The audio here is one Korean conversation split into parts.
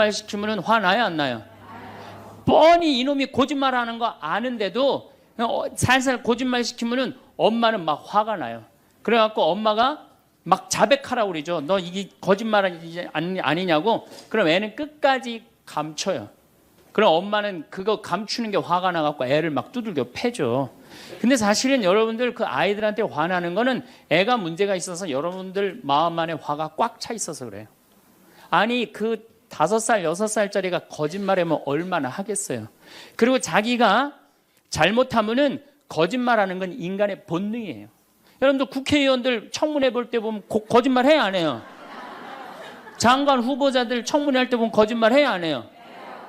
거짓말 시키면 화나요, 안 나요? 뻔히 이놈이 거짓말하는 거 아는데도 살살 거짓말 시키면 엄마는 막 화가 나요. 그래갖고 엄마가 막 자백하라고 그러죠. 너 이게 거짓말 아니냐고. 그럼 애는 끝까지 감춰요. 그럼 엄마는 그거 감추는 게 화가 나갖고 애를 막 두들겨 패죠. 근데 사실은 여러분들 그 아이들한테 화나는 거는 애가 문제가 있어서 여러분들 마음 안에 화가 꽉 차 있어서 그래요. 아니 그 5살, 6살짜리가 거짓말하면 얼마나 하겠어요. 그리고 자기가 잘못하면은 거짓말하는 건 인간의 본능이에요. 여러분들 국회의원들 청문회 볼 때 보면 거짓말 해야 안 해요? 장관 후보자들 청문회 할 때 보면 거짓말 해야 안 해요?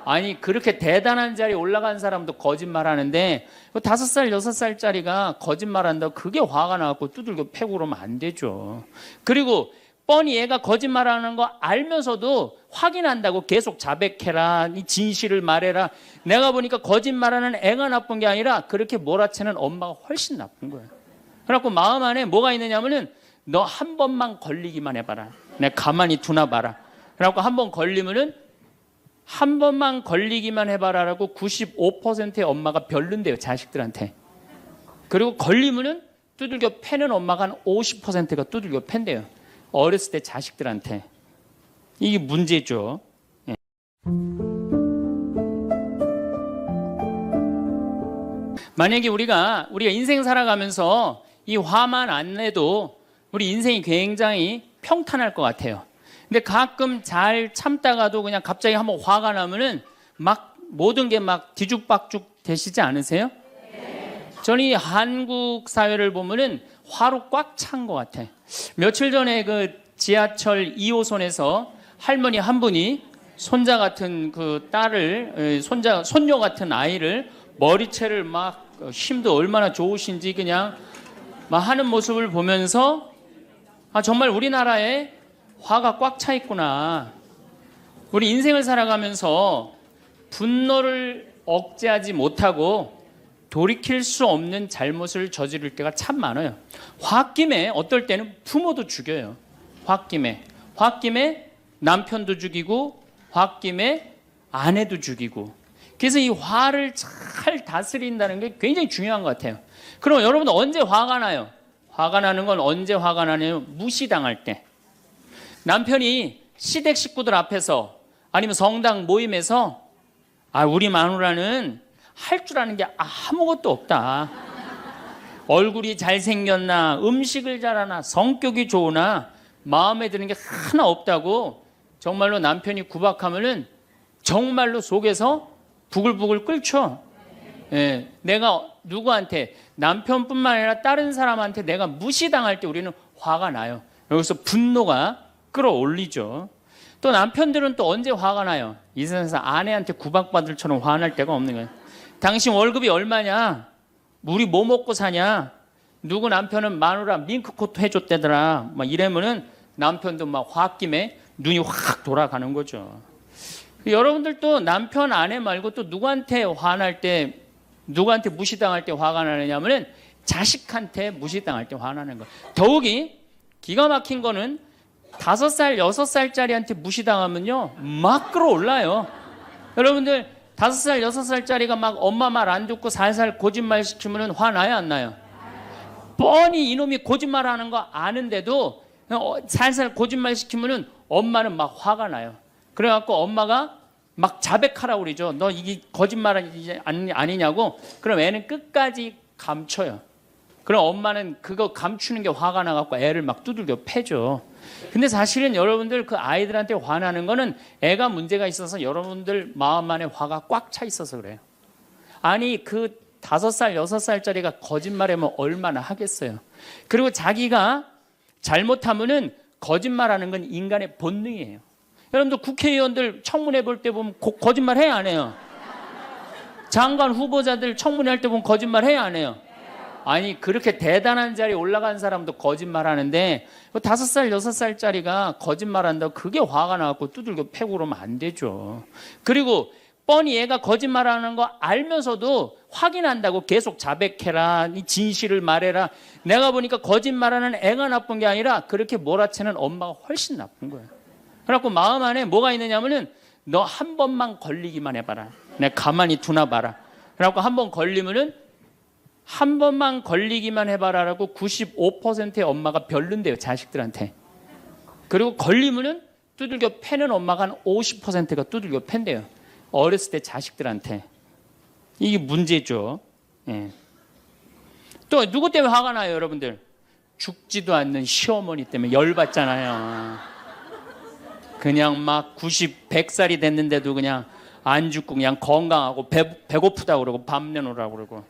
아니 그렇게 대단한 자리에 올라간 사람도 거짓말 하는데 5살, 6살짜리가 거짓말한다고 그게 화가 나갖고 두들겨 패고 그러면 안 되죠. 그리고 뻔히 얘가 거짓말하는 거 알면서도 확인한다고 계속 자백해라, 이 진실을 말해라. 내가 보니까 거짓말하는 애가 나쁜 게 아니라 그렇게 몰아치는 엄마가 훨씬 나쁜 거예요. 그래갖고 마음 안에 뭐가 있느냐면은 너 한 번만 걸리기만 해봐라. 내가 가만히 두나 봐라. 그래갖고 한 번 걸리면은 한 번만 걸리기만 해봐라라고 95%의 엄마가 별론데요, 자식들한테. 그리고 걸리면은 두들겨 패는 엄마가 한 50%가 두들겨 팬대요. 어렸을 때 자식들한테. 이게 문제죠. 예. 만약에 우리가 인생 살아가면서 이 화만 안 내도 우리 인생이 굉장히 평탄할 것 같아요. 근데 가끔 잘 참다가도 그냥 갑자기 한번 화가 나면은 막 모든 게 막 뒤죽박죽 되시지 않으세요? 저는 이 한국 사회를 보면은 화로 꽉 찬 것 같아. 며칠 전에 그 지하철 2호선에서 할머니 한 분이 손자 같은 그 딸을, 손녀 같은 아이를 머리채를 막 힘도 얼마나 좋으신지 그냥 막 하는 모습을 보면서 아, 정말 우리나라에 화가 꽉 차 있구나. 우리 인생을 살아가면서 분노를 억제하지 못하고 돌이킬 수 없는 잘못을 저지를 때가 참 많아요. 홧김에 어떨 때는 부모도 죽여요. 홧김에 남편도 죽이고 홧김에 아내도 죽이고. 그래서 이 화를 잘 다스린다는 게 굉장히 중요한 것 같아요. 그럼 여러분 언제 화가 나요? 화가 나는 건 언제 화가 나냐면 무시당할 때. 남편이 시댁 식구들 앞에서 아니면 성당 모임에서 아, 우리 마누라는 할 줄 아는 게 아무것도 없다. 얼굴이 잘생겼나, 음식을 잘하나, 성격이 좋으나 마음에 드는 게 하나 없다고 정말로 남편이 구박하면은 정말로 속에서 부글부글 끓죠. 예, 내가 누구한테, 남편뿐만 아니라 다른 사람한테 내가 무시당할 때 우리는 화가 나요. 여기서 분노가 끌어올리죠. 또 남편들은 또 언제 화가 나요? 이 세상에서 아내한테 구박받을처럼 화날 때가 없는 거예요. 당신 월급이 얼마냐? 우리 뭐 먹고 사냐? 누구 남편은 마누라 밍크코트 해줬대더라. 막 이러면은 남편도 막 홧김에 눈이 확 돌아가는 거죠. 여러분들도 남편, 아내 말고 또 누구한테 화날 때, 누구한테 무시당할 때 화가 나느냐면은 자식한테 무시당할 때 화나는 거예요. 더욱이 기가 막힌 거는 5살, 6살짜리한테 무시당하면요 막 끌어올라요. 여러분들 5살, 6살짜리가 막 엄마 말 안 듣고 살살 거짓말 시키면 화나요, 안 나요? 뻔히 이놈이 거짓말하는 거 아는데도 살살 거짓말 시키면 엄마는 막 화가 나요. 그래갖고 엄마가 막 자백하라고 그러죠. 너 이게 거짓말 아니냐고. 그럼 애는 끝까지 감춰요. 그럼 엄마는 그거 감추는 게 화가 나갖고 애를 막 두들겨 패죠. 근데 사실은 여러분들 그 아이들한테 화나는 거는 애가 문제가 있어서 여러분들 마음 안에 화가 꽉 차 있어서 그래요. 아니 그 5살, 6살짜리가 거짓말하면 얼마나 하겠어요. 그리고 자기가 잘못하면은 거짓말하는 건 인간의 본능이에요. 여러분들 국회의원들 청문회 볼 때 보면 거짓말 해야 안 해요? 장관 후보자들 청문회 할 때 보면 거짓말 해야 안 해요? 아니 그렇게 대단한 자리에 올라간 사람도 거짓말 하는데 5살, 6살짜리가 거짓말한다고 그게 화가 나갖고 두들겨 패고 그러면 안 되죠. 그리고 뻔히 얘가 거짓말하는 거 알면서도 확인한다고 계속 자백해라, 이 진실을 말해라. 내가 보니까 거짓말하는 애가 나쁜 게 아니라 그렇게 몰아치는 엄마가 훨씬 나쁜 거예요. 그래갖고 마음 안에 뭐가 있느냐면은 너 한 번만 걸리기만 해봐라. 내가 가만히 두나 봐라. 그래갖고 한 번 걸리면은 한 번만 걸리기만 해봐라라고 95%의 엄마가 별론데요, 자식들한테. 그리고 걸리면은 두들겨 패는 엄마가 한 50%가 두들겨 팬대요. 어렸을 때 자식들한테. 이게 문제죠. 예. 또 누구 때문에 화가 나요, 여러분들? 죽지도 않는 시어머니 때문에 열받잖아요. 그냥 막 90, 100살이 됐는데도 그냥 안 죽고 그냥 건강하고 배고프다고 그러고 밥 내놓으라고 그러고.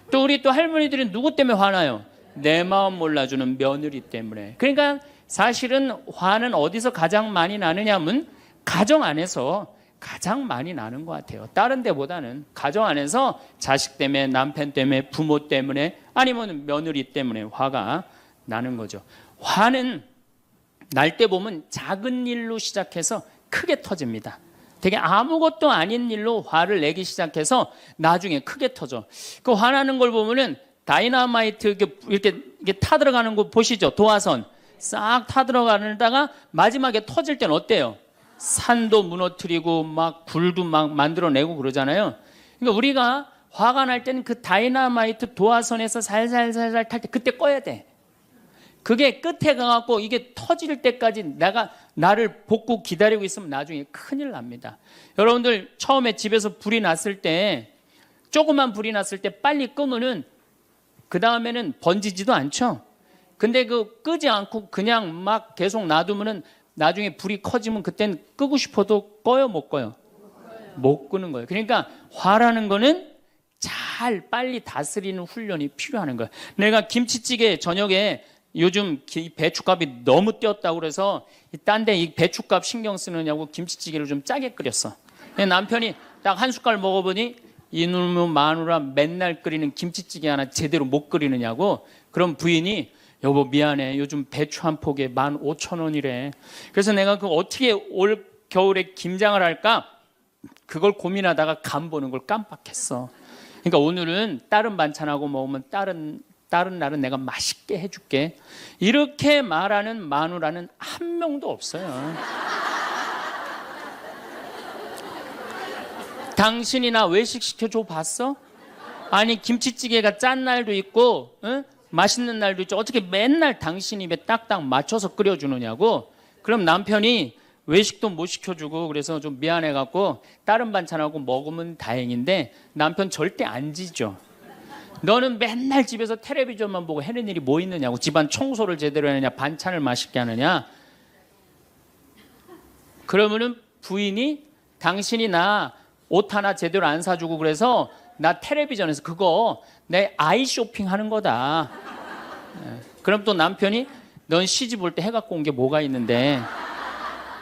또 우리 또 할머니들은 누구 때문에 화나요? 내 마음 몰라주는 며느리 때문에. 그러니까 사실은 화는 어디서 가장 많이 나느냐면 가정 안에서 가장 많이 나는 것 같아요. 다른 데보다는 가정 안에서 자식 때문에, 남편 때문에, 부모 때문에, 아니면 며느리 때문에 화가 나는 거죠. 화는 날 때 보면 작은 일로 시작해서 크게 터집니다. 되게 아무것도 아닌 일로 화를 내기 시작해서 나중에 크게 터져. 그 화나는 걸 보면은 다이너마이트 이렇게 타들어가는 거 보시죠? 도화선 싹 타들어가다가 마지막에 터질 때는 어때요? 산도 무너뜨리고 막 굴도 막 만들어내고 그러잖아요. 그러니까 우리가 화가 날 때는 그 다이너마이트 도화선에서 살살살살 탈 때 그때 꺼야 돼. 그게 끝에 가갖고 이게 터질 때까지 나를 복구 기다리고 있으면 나중에 큰일 납니다. 여러분들 처음에 집에서 불이 났을 때, 조그만 불이 났을 때 빨리 끄면은 그 다음에는 번지지도 않죠. 근데 그 끄지 않고 그냥 막 계속 놔두면은 나중에 불이 커지면 그땐 끄고 싶어도 꺼요, 못 꺼요? 못 끄는 거예요. 그러니까 화라는 거는 잘 빨리 다스리는 훈련이 필요한 거예요. 내가 김치찌개 저녁에 요즘 배춧값이 너무 뛰었다고 그래서 딴 데 이 배춧값 신경 쓰느냐고 김치찌개를 좀 짜게 끓였어. 남편이 딱 한 숟갈 먹어보니 이놈의 마누라 맨날 끓이는 김치찌개 하나 제대로 못 끓이느냐고. 그럼 부인이 여보 미안해, 요즘 배추 한 포기에 15,000원이래. 그래서 내가 그 어떻게 올 겨울에 김장을 할까 그걸 고민하다가 간 보는 걸 깜빡했어. 그러니까 오늘은 다른 반찬하고 먹으면 다른 날은 내가 맛있게 해줄게. 이렇게 말하는 마누라는 한 명도 없어요. 당신이나 외식 시켜줘 봤어? 아니 김치찌개가 짠 날도 있고 맛있는 날도 있죠. 어떻게 맨날 당신 입에 딱딱 맞춰서 끓여주느냐고. 그럼 남편이 외식도 못 시켜주고 그래서 좀 미안해갖고 다른 반찬하고 먹으면 다행인데 남편 절대 안 지죠. 너는 맨날 집에서 텔레비전만 보고 해는 일이 뭐 있느냐고. 집안 청소를 제대로 하느냐, 반찬을 맛있게 하느냐. 그러면은 부인이 당신이 나 옷 하나 제대로 안 사주고 그래서 나 텔레비전에서 그거 내 아이 쇼핑 하는 거다. 그럼 또 남편이 넌 시집 올 때 해갖고 온 게 뭐가 있는데.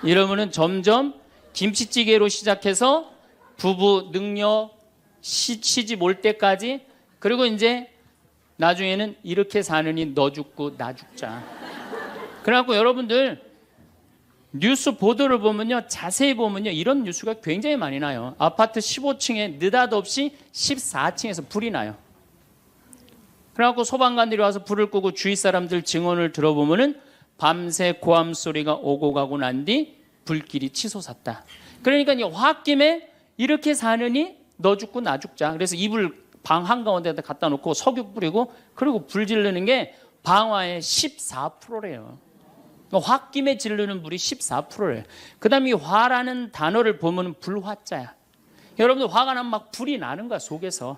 이러면은 점점 김치찌개로 시작해서 부부 능력 시집 올 때까지, 그리고 이제 나중에는 이렇게 사느니 너 죽고 나 죽자. 그래갖고 여러분들 뉴스 보도를 보면요, 자세히 보면요, 이런 뉴스가 굉장히 많이 나요. 아파트 15층에 느닷없이 14층에서 불이 나요. 그래갖고 소방관들이 와서 불을 끄고 주위 사람들 증언을 들어보면은 밤새 고함 소리가 오고 가고 난 뒤 불길이 치솟았다. 그러니까 이 홧김에 이렇게 사느니 너 죽고 나 죽자. 그래서 이불 방 한가운데다 갖다 놓고 석유 뿌리고 그리고 불 지르는 게 방화의 14%래요. 홧김에 지르는 불이 14%래요. 그 다음에 이 화라는 단어를 보면 불화자야. 여러분들 화가 나면 막 불이 나는 거야, 속에서.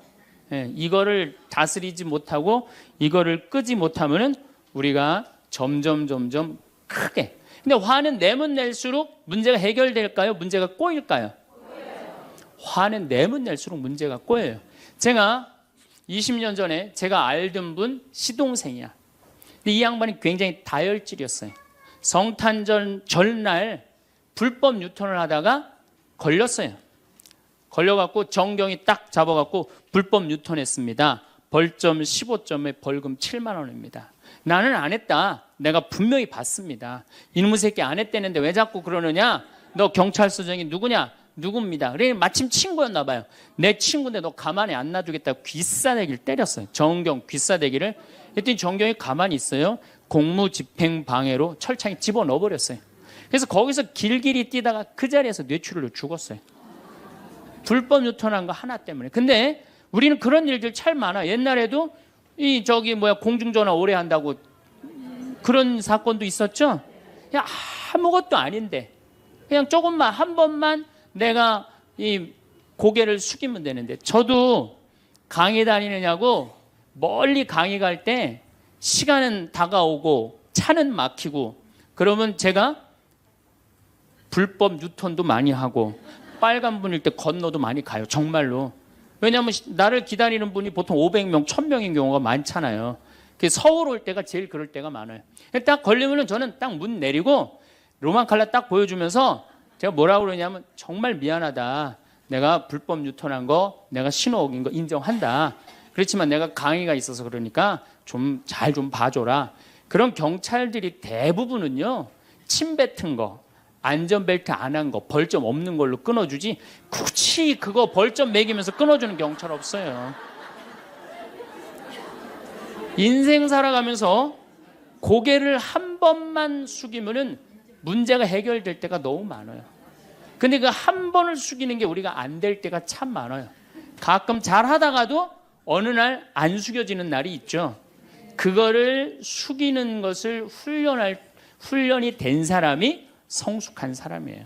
이거를 다스리지 못하고 이거를 끄지 못하면은 우리가 점점 크게. 근데 화는 내면 낼수록 문제가 해결될까요? 문제가 꼬일까요? 화는 내면 낼수록 문제가 꼬여요. 제가 20년 전에 제가 알던 분 시동생이야. 근데 이 양반이 굉장히 다혈질이었어요. 성탄절 전날 불법 유턴을 하다가 걸렸어요. 걸려갖고 정경이 딱 잡아갖고 불법 유턴했습니다. 벌점 15점에 벌금 7만 원입니다. 나는 안 했다. 내가 분명히 봤습니다. 이놈의 새끼 안 했다는데 왜 자꾸 그러느냐? 너 경찰서장이 누구냐? 누굽니다. 그래 마침 친구였나 봐요. 내 친구인데 너 가만히 안 놔두겠다고 귀싸대기를 때렸어요. 정경 귀싸대기를. 그랬더니 정경이 가만히 있어요. 공무집행방해로 철창에 집어넣어버렸어요. 그래서 거기서 길길이 뛰다가 그 자리에서 뇌출혈로 죽었어요. 불법 유턴한 거 하나 때문에. 근데 우리는 그런 일들 참 많아. 옛날에도 공중전화 오래 한다고 그런 사건도 있었죠. 그냥 아무것도 아닌데 그냥 조금만 한 번만 내가 이 고개를 숙이면 되는데, 저도 강의 다니느냐고 멀리 강의 갈 때 시간은 다가오고 차는 막히고 그러면 제가 불법 유턴도 많이 하고 빨간불일 때 건너도 많이 가요. 정말로. 왜냐하면 나를 기다리는 분이 보통 500명, 1000명인 경우가 많잖아요. 서울 올 때가 제일 그럴 때가 많아요. 딱 걸리면 저는 딱 문 내리고 로만 칼라 딱 보여주면서 제가 뭐라고 그러냐면, 정말 미안하다. 내가 불법 유턴한 거, 내가 신호 어긴 거 인정한다. 그렇지만 내가 강의가 있어서 그러니까 좀 잘 좀 봐줘라. 그런 경찰들이 대부분은요, 침 뱉은 거, 안전벨트 안 한 거, 벌점 없는 걸로 끊어주지 굳이 그거 벌점 매기면서 끊어주는 경찰 없어요. 인생 살아가면서 고개를 한 번만 숙이면은 문제가 해결될 때가 너무 많아요. 근데 그 한 번을 숙이는 게 우리가 안 될 때가 참 많아요. 가끔 잘 하다가도 어느 날 안 숙여지는 날이 있죠. 그거를 숙이는 것을 훈련이 된 사람이 성숙한 사람이에요.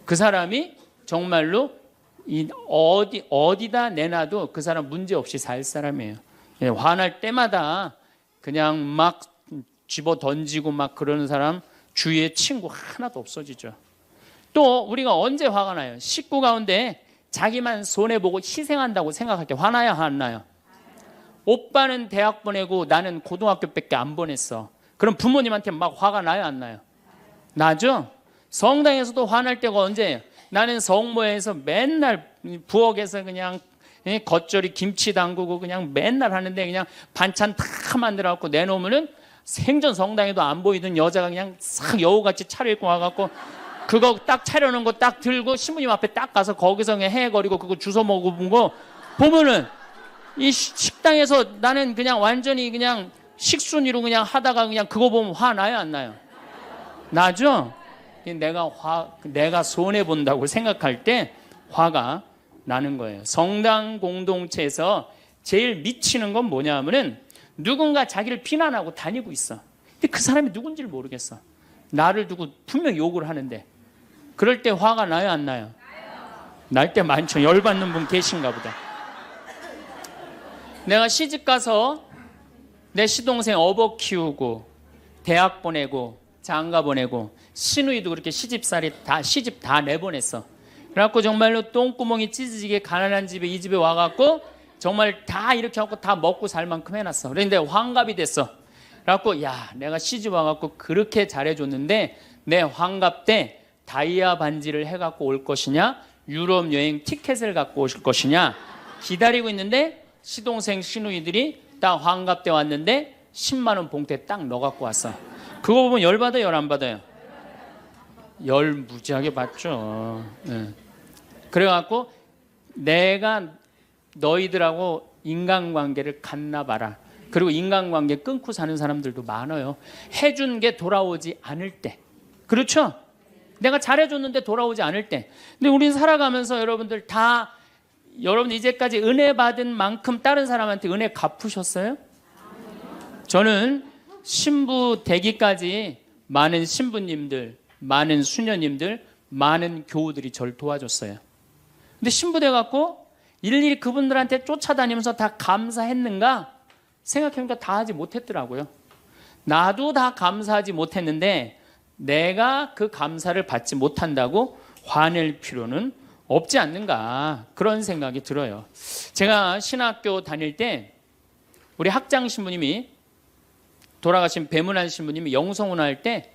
그 사람이 정말로 어디다 내놔도 그 사람 문제 없이 살 사람이에요. 화날 때마다 그냥 막 집어 던지고 막 그러는 사람 주위에 친구 하나도 없어지죠. 또 우리가 언제 화가 나요? 식구 가운데 자기만 손해보고 희생한다고 생각할 때 화나요, 안 나요? 오빠는 대학 보내고 나는 고등학교밖에 안 보냈어. 그럼 부모님한테 막 화가 나요, 안 나요? 나죠? 성당에서도 화날 때가 언제예요? 나는 성모에서 맨날 부엌에서 그냥 겉절이 김치 담그고 그냥 맨날 하는데, 그냥 반찬 다 만들어갖고 내놓으면은 생전 성당에도 안 보이던 여자가 그냥 싹 여우같이 차려입고 와갖고 그거 딱 차려놓은 거 딱 들고 신부님 앞에 딱 가서 거기서 그냥 헤거리고 그거 주워 먹어본 거 보면은, 이 식당에서 나는 그냥 완전히 그냥 식순이로 그냥 하다가 그냥 그거 보면 화 나요, 안 나요? 나죠? 내가 손해 본다고 생각할 때 화가 나는 거예요. 성당 공동체에서 제일 미치는 건 뭐냐 하면은, 누군가 자기를 비난하고 다니고 있어. 근데 그 사람이 누군지를 모르겠어. 나를 두고 분명 욕을 하는데, 그럴 때 화가 나요, 안 나요? 날 때 많죠. 열받는 분 계신가 보다. 내가 시집 가서 내 시동생 어버 키우고 대학 보내고 장가 보내고 시누이도 그렇게 시집 다 내보냈어. 그래갖고 정말로 똥구멍이 찢어지게 가난한 집에, 이 집에 와갖고 정말 다 이렇게 하고 다 먹고 살 만큼 해놨어. 그런데 환갑이 됐어. 그래갖고 야, 내가 시집 와갖고 그렇게 잘해줬는데 내 환갑 때 다이아 반지를 해갖고 올 것이냐, 유럽 여행 티켓을 갖고 오실 것이냐 기다리고 있는데, 시동생 시누이들이 딱 환갑 때 왔는데 10만 원 봉투에 딱 넣어갖고 왔어. 그거 보면 열 받아요, 열 안 받아요? 열 무지하게 받죠. 네. 그래갖고 내가 너희들하고 인간관계를 갖나 봐라. 그리고 인간관계 끊고 사는 사람들도 많아요. 해준 게 돌아오지 않을 때. 그렇죠? 내가 잘해줬는데 돌아오지 않을 때. 근데 우리는 살아가면서 여러분들 이제까지 은혜 받은 만큼 다른 사람한테 은혜 갚으셨어요? 저는 신부 되기까지 많은 신부님들, 많은 수녀님들, 많은 교우들이 저를 도와줬어요. 근데 신부 돼갖고 일일이 그분들한테 쫓아다니면서 다 감사했는가 생각해보니까 다 하지 못했더라고요. 나도 다 감사하지 못했는데 내가 그 감사를 받지 못한다고 화낼 필요는 없지 않는가, 그런 생각이 들어요. 제가 신학교 다닐 때 우리 학장 신부님이, 돌아가신 배문환 신부님이 영성훈화 할 때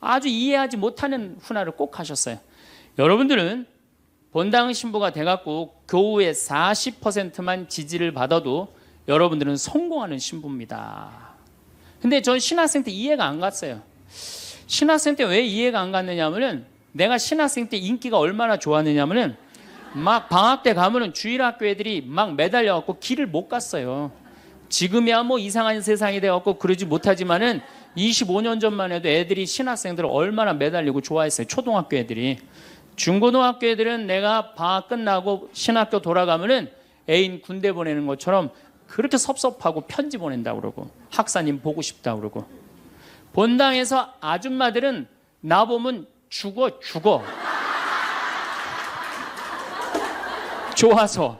아주 이해하지 못하는 훈화를 꼭 하셨어요. 여러분들은 본당 신부가 돼갖고 교우의 40%만 지지를 받아도 여러분들은 성공하는 신부입니다. 근데 전 신학생 때 이해가 안 갔어요. 신학생 때 왜 이해가 안 갔느냐 하면은, 내가 신학생 때 인기가 얼마나 좋았느냐 하면은, 막 방학 때 가면은 주일학교 애들이 막 매달려갖고 길을 못 갔어요. 지금이야 뭐 이상한 세상이 돼갖고 그러지 못하지만은 25년 전만 해도 애들이 신학생들을 얼마나 매달리고 좋아했어요. 초등학교 애들이. 중고등학교 애들은 내가 방학 끝나고 신학교 돌아가면은 애인 군대 보내는 것처럼 그렇게 섭섭하고 편지 보낸다고 그러고 학사님 보고 싶다고 그러고. 본당에서 아줌마들은 나보면 죽어. 좋아서.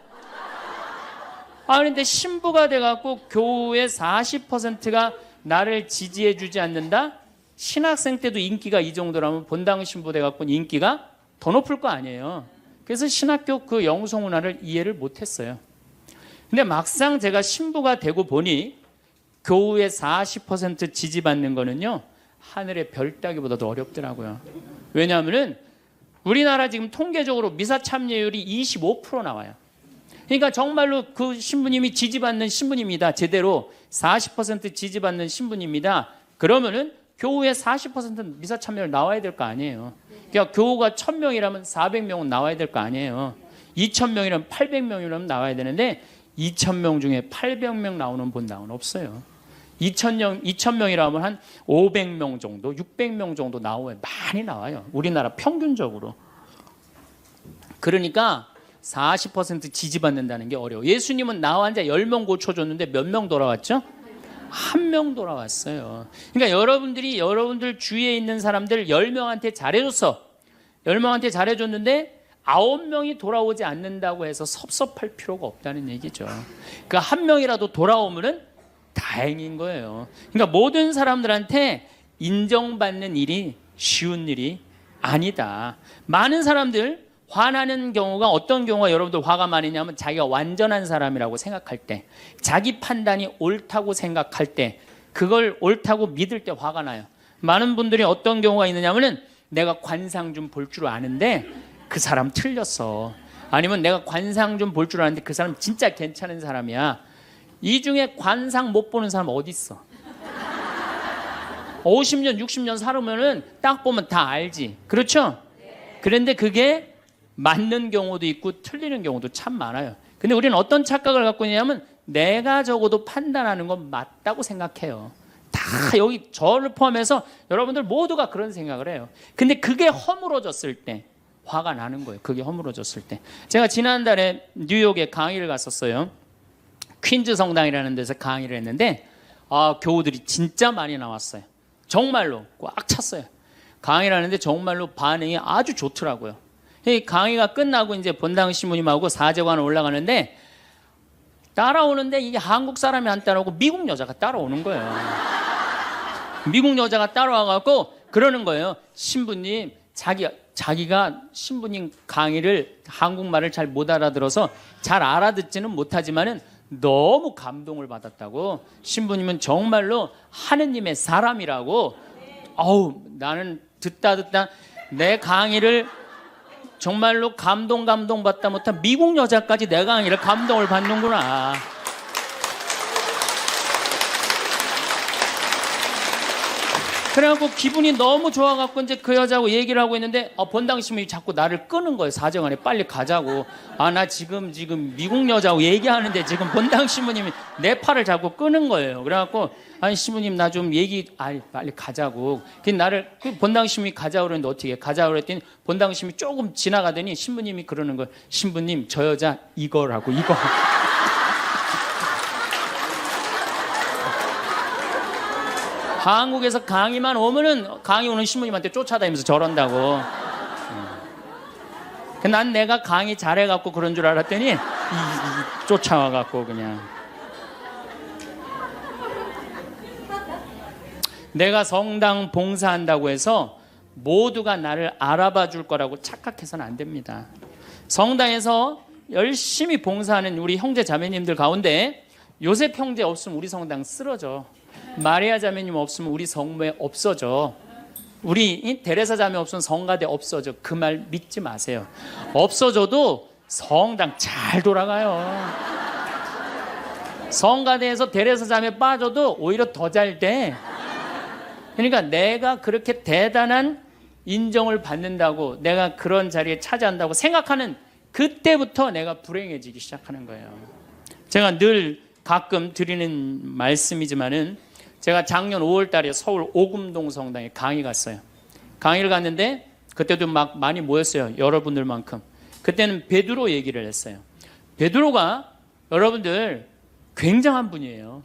그런데 신부가 돼갖고 교우의 40%가 나를 지지해주지 않는다? 신학생 때도 인기가 이 정도라면 본당 신부 돼갖고 인기가 더 높을 거 아니에요. 그래서 신학교 그 영성 문화를 이해를 못했어요. 근데 막상 제가 신부가 되고 보니 교우의 40% 지지받는 거는요, 하늘의 별 따기보다 더 어렵더라고요. 왜냐하면은 우리나라 지금 통계적으로 미사 참여율이 25% 나와요. 그러니까 정말로 그 신부님이 지지받는 신부님이다. 제대로 40% 지지받는 신부님이다. 그러면은 교우의 40% 미사 참여율 나와야 될 거 아니에요. 그러니까 교우가 1000명이라면 400명은 나와야 될 거 아니에요. 2000명이라면 800명이라면 나와야 되는데 2000명 중에 800명 나오는 본당은 없어요. 2000명이라면 한 500명 정도, 600명 정도 나와요. 많이 나와요. 우리나라 평균적으로. 그러니까 40% 지지받는다는 게 어려워. 예수님은 나 환자 10명 고쳐줬는데 몇 명 돌아왔죠? 1명 돌아왔어요. 그러니까 여러분들 주위에 있는 사람들 10명한테 잘해줬어. 10명한테 잘해줬는데 9명이 돌아오지 않는다고 해서 섭섭할 필요가 없다는 얘기죠. 그 1명이라도 돌아오면은 다행인 거예요. 그러니까 모든 사람들한테 인정받는 일이 쉬운 일이 아니다. 많은 사람들 화나는 경우가 어떤 경우가 여러분들 화가 많으냐면 자기가 완전한 사람이라고 생각할 때, 자기 판단이 옳다고 생각할 때, 그걸 옳다고 믿을 때 화가 나요. 많은 분들이 어떤 경우가 있느냐면은 내가 관상 좀 볼 줄 아는데 그 사람 틀렸어. 아니면 내가 관상 좀 볼 줄 아는데 그 사람 진짜 괜찮은 사람이야. 이 중에 관상 못 보는 사람 어디 있어? 50년, 60년 살으면은 딱 보면 다 알지. 그렇죠? 그런데 그게 맞는 경우도 있고 틀리는 경우도 참 많아요. 근데 우리는 어떤 착각을 갖고 있냐면 내가 적어도 판단하는 건 맞다고 생각해요. 다 여기 저를 포함해서 여러분들 모두가 그런 생각을 해요. 근데 그게 허물어졌을 때 화가 나는 거예요. 그게 허물어졌을 때. 제가 지난달에 뉴욕에 강의를 갔었어요. 퀸즈 성당이라는 데서 강의를 했는데 교우들이 진짜 많이 나왔어요. 정말로 꽉 찼어요. 강의를 하는데 정말로 반응이 아주 좋더라고요. 이 강의가 끝나고 이제 본당 신부님하고 사제관을 올라가는데 따라오는데 이게 한국 사람이 안 따라오고 미국 여자가 따라오는 거예요. 미국 여자가 따라와갖고 그러는 거예요. 신부님, 자기가 신부님 강의를 한국말을 잘 못 알아들어서 잘 알아듣지는 못하지만은 너무 감동을 받았다고. 신부님은 정말로 하느님의 사람이라고. 나는 듣다 내 강의를 정말로 감동받다 못한 미국 여자까지 내 강의를 감동을 받는구나. 그래갖고 기분이 너무 좋아갖고 이제 그 여자하고 얘기를 하고 있는데 본당 신부님이 자꾸 나를 끄는 거예요. 사정안에 빨리 가자고. 나 지금 미국 여자하고 얘기하는데 지금 본당 신부님이 내 팔을 자꾸 끄는 거예요. 그래갖고 아니 신부님 나 좀 빨리 가자고. 그 본당 신부님이 가자고 그랬는데 어떻게 가자고 그랬더니 본당 신부님이 조금 지나가더니 신부님이 그러는 거예요. 신부님 저 여자 이거라고 이거. 한국에서 강의만 오면은 강의 오는 신부님한테 쫓아다니면서 저런다고. 난 내가 강의 잘해갖고 그런 줄 알았더니 쫓아와갖고 그냥. 내가 성당 봉사한다고 해서 모두가 나를 알아봐 줄 거라고 착각해서는 안 됩니다. 성당에서 열심히 봉사하는 우리 형제 자매님들 가운데 요셉 형제 없으면 우리 성당 쓰러져. 마리아 자매님 없으면 우리 성모에 없어져. 우리 데레사 자매 없으면 성가대 없어져. 그 말 믿지 마세요. 없어져도 성당 잘 돌아가요. 성가대에서 데레사 자매 빠져도 오히려 더 잘 돼. 그러니까 내가 그렇게 대단한 인정을 받는다고, 내가 그런 자리에 차지한다고 생각하는 그때부터 내가 불행해지기 시작하는 거예요. 제가 늘 가끔 드리는 말씀이지만은 제가 작년 5월 달에 서울 오금동 성당에 강의 갔어요. 강의를 갔는데 그때도 막 많이 모였어요. 여러분들만큼. 그때는 베드로 얘기를 했어요. 베드로가 여러분들 굉장한 분이에요.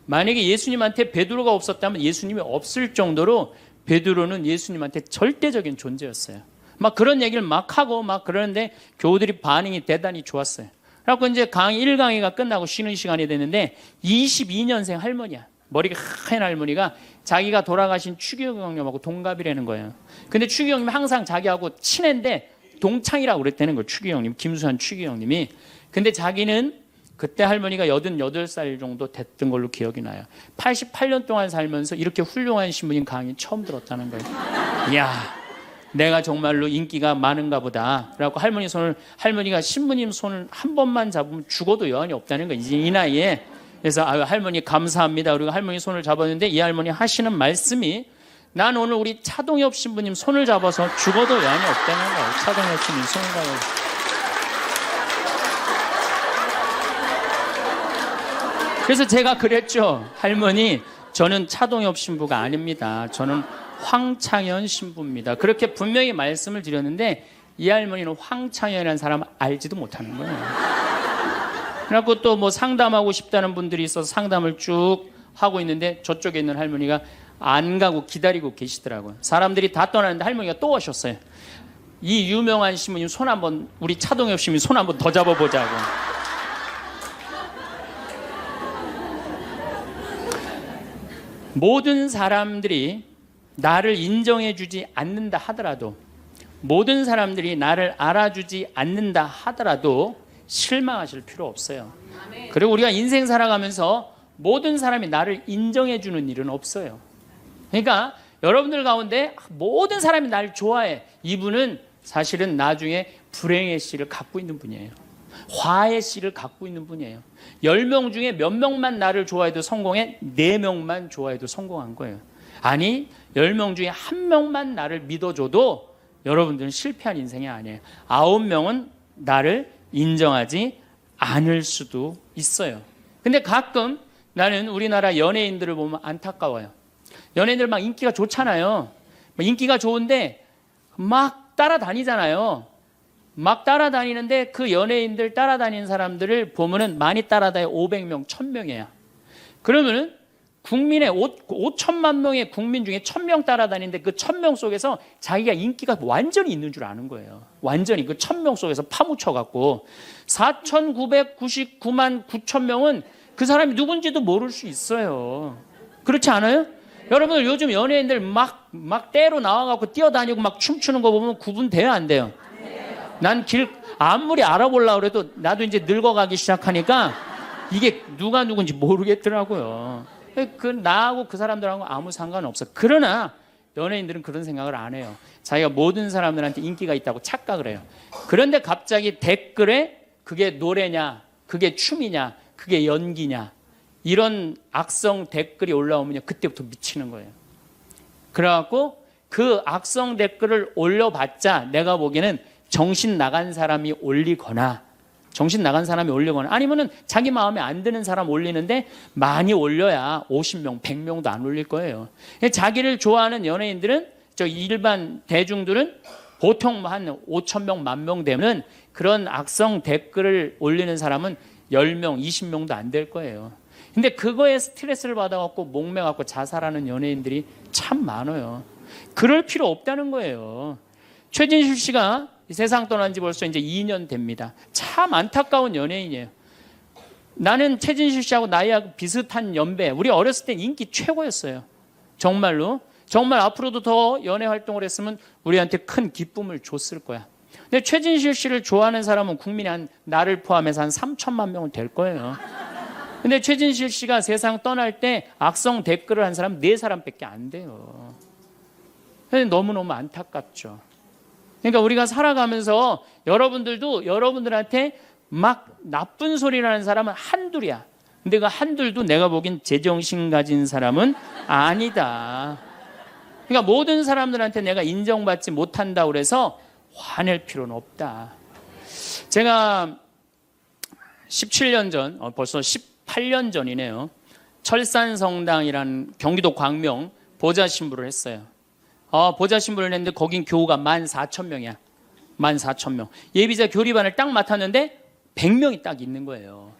만약에 예수님한테 베드로가 없었다면 예수님이 없을 정도로 베드로는 예수님한테 절대적인 존재였어요. 막 그런 얘기를 막 하고 막 그러는데 교우들이 반응이 대단히 좋았어요. 그래갖고 이제 강의 1강의가 끝나고 쉬는 시간이 됐는데 22년생 할머니야. 머리가 하얀 할머니가 자기가 돌아가신 추기경 형님하고 동갑이라는 거예요. 근데 추기경 형님이 항상 자기하고 친한데 동창이라고 그랬다는 거예요. 추기경 형님, 김수환 추기경 형님이. 근데 자기는 그때 할머니가 88살 정도 됐던 걸로 기억이 나요. 88년 동안 살면서 이렇게 훌륭한 신부님 강의 처음 들었다는 거예요. 이야, 내가 정말로 인기가 많은가 보다. 그래갖고 할머니가 신부님 손을 한 번만 잡으면 죽어도 여한이 없다는 거예요. 이제 이 나이에. 그래서 아유, 할머니 감사합니다. 그리고 할머니 손을 잡았는데 이 할머니 하시는 말씀이 난 오늘 우리 차동엽 신부님 손을 잡아서 죽어도 여한이 없다는 거예요. 차동엽 신부님 손을 잡아서. 그래서 제가 그랬죠. 할머니, 저는 차동엽 신부가 아닙니다. 저는 황창현 신부입니다. 그렇게 분명히 말씀을 드렸는데 이 할머니는 황창현이라는 사람을 알지도 못하는 거예요. 그래갖고 또 뭐 상담하고 싶다는 분들이 있어서 상담을 쭉 하고 있는데 저쪽에 있는 할머니가 안 가고 기다리고 계시더라고요. 사람들이 다 떠나는데 할머니가 또 오셨어요. 이 유명한 신부님 손 한번, 우리 차동엽 신부님 손 한번 더 잡아보자고. 모든 사람들이 나를 인정해주지 않는다 하더라도, 모든 사람들이 나를 알아주지 않는다 하더라도 실망하실 필요 없어요. 그리고 우리가 인생 살아가면서 모든 사람이 나를 인정해주는 일은 없어요. 그러니까 여러분들 가운데 모든 사람이 나를 좋아해. 이분은 사실은 나중에 불행의 씨를 갖고 있는 분이에요. 화의 씨를 갖고 있는 분이에요. 10명 중에 몇 명만 나를 좋아해도 성공해? 4명만 좋아해도 성공한 거예요. 아니, 10명 중에 1명만 나를 믿어줘도 여러분들은 실패한 인생이 아니에요. 9명은 나를 인정하지 않을 수도 있어요. 근데 가끔 나는 우리나라 연예인들을 보면 안타까워요. 연예인들 막 인기가 좋잖아요. 인기가 좋은데 막 따라다니잖아요. 막 따라다니는데 그 연예인들 따라다니는 사람들을 보면은 많이 따라다녀 500명, 1000명이야. 그러면은 국민의 5천만 명의 국민 중에 1000명 따라다니는데 그 1000명 속에서 자기가 인기가 완전히 있는 줄 아는 거예요. 완전히 그 1000명 속에서 파묻혀갖고 4999만 9천명은 그 사람이 누군지도 모를 수 있어요. 그렇지 않아요? 여러분들 요즘 연예인들 막 때로 나와갖고 뛰어다니고 막 춤추는 거 보면 구분돼요, 안 돼요? 난 아무리 알아보려고 그래도 나도 이제 늙어가기 시작하니까 이게 누가 누군지 모르겠더라고요. 나하고 그 사람들하고 아무 상관없어. 그러나 연예인들은 그런 생각을 안 해요. 자기가 모든 사람들한테 인기가 있다고 착각을 해요. 그런데 갑자기 댓글에 그게 노래냐, 그게 춤이냐, 그게 연기냐, 이런 악성 댓글이 올라오면 그때부터 미치는 거예요. 그래갖고 그 악성 댓글을 올려봤자 내가 보기에는 정신 나간 사람이 올리거나 아니면은 자기 마음에 안 드는 사람 올리는데 많이 올려야 50명, 100명도 안 올릴 거예요. 자기를 좋아하는 연예인들은, 저 일반 대중들은 보통 한 5,000명, 10,000명 되면 그런 악성 댓글을 올리는 사람은 10명, 20명도 안 될 거예요. 근데 그거에 스트레스를 받아갖고 목매갖고 자살하는 연예인들이 참 많아요. 그럴 필요 없다는 거예요. 최진실 씨가 이 세상 떠난 지 벌써 이제 2년 됩니다. 참 안타까운 연예인이에요. 나는 최진실 씨하고 나이하고 비슷한 연배. 우리 어렸을 땐 인기 최고였어요. 정말로. 정말 앞으로도 더 연애 활동을 했으면 우리한테 큰 기쁨을 줬을 거야. 근데 최진실 씨를 좋아하는 사람은 국민이 나를 포함해서 한 3천만 명은 될 거예요. 근데 최진실 씨가 세상 떠날 때 악성 댓글을 한 사람 4사람밖에 안 돼요. 너무너무 안타깝죠. 그러니까 우리가 살아가면서 여러분들도 여러분들한테 막 나쁜 소리를 하는 사람은 한둘이야. 근데 그 한둘도 내가 보기엔 제정신 가진 사람은 아니다. 그러니까 모든 사람들한테 내가 인정받지 못한다고 그래서 화낼 필요는 없다. 제가 17년 전, 벌써 18년 전이네요. 철산성당이라는 경기도 광명 보좌 신부를 했어요. 보좌 신부를 했는데 거긴 교우가 14,000명이야. 14,000명. 예비자 교리반을 딱 맡았는데 100명이 딱 있는 거예요.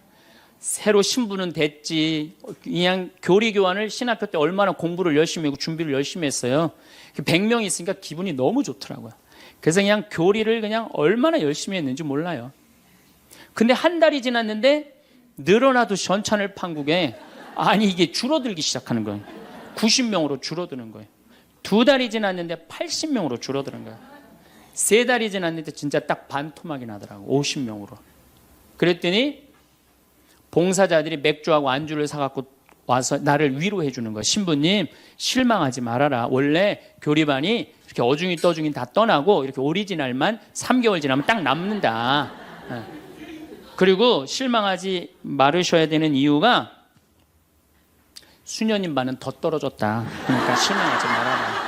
새로 신부는 됐지. 그냥 교리 교환을 신학교 때 얼마나 공부를 열심히 하고 준비를 열심히 했어요. 100명이 있으니까 기분이 너무 좋더라고요. 그래서 그냥 교리를 그냥 얼마나 열심히 했는지 몰라요. 근데 한 달이 지났는데 늘어나도 전찬을 판국에 아니 이게 줄어들기 시작하는 거예요. 90명으로 줄어드는 거예요. 2달이 지났는데 80명으로 줄어드는 거예요. 3달이 지났는데 진짜 딱 반토막이 나더라고. 50명으로. 그랬더니 봉사자들이 맥주하고 안주를 사갖고 와서 나를 위로해 주는 거예요. 신부님 실망하지 말아라. 원래 교리반이 이렇게 어중이 떠중이 다 떠나고 이렇게 오리지널만 3개월 지나면 딱 남는다. 그리고 실망하지 말으셔야 되는 이유가 수녀님 반은 더 떨어졌다. 그러니까 실망하지 말아라.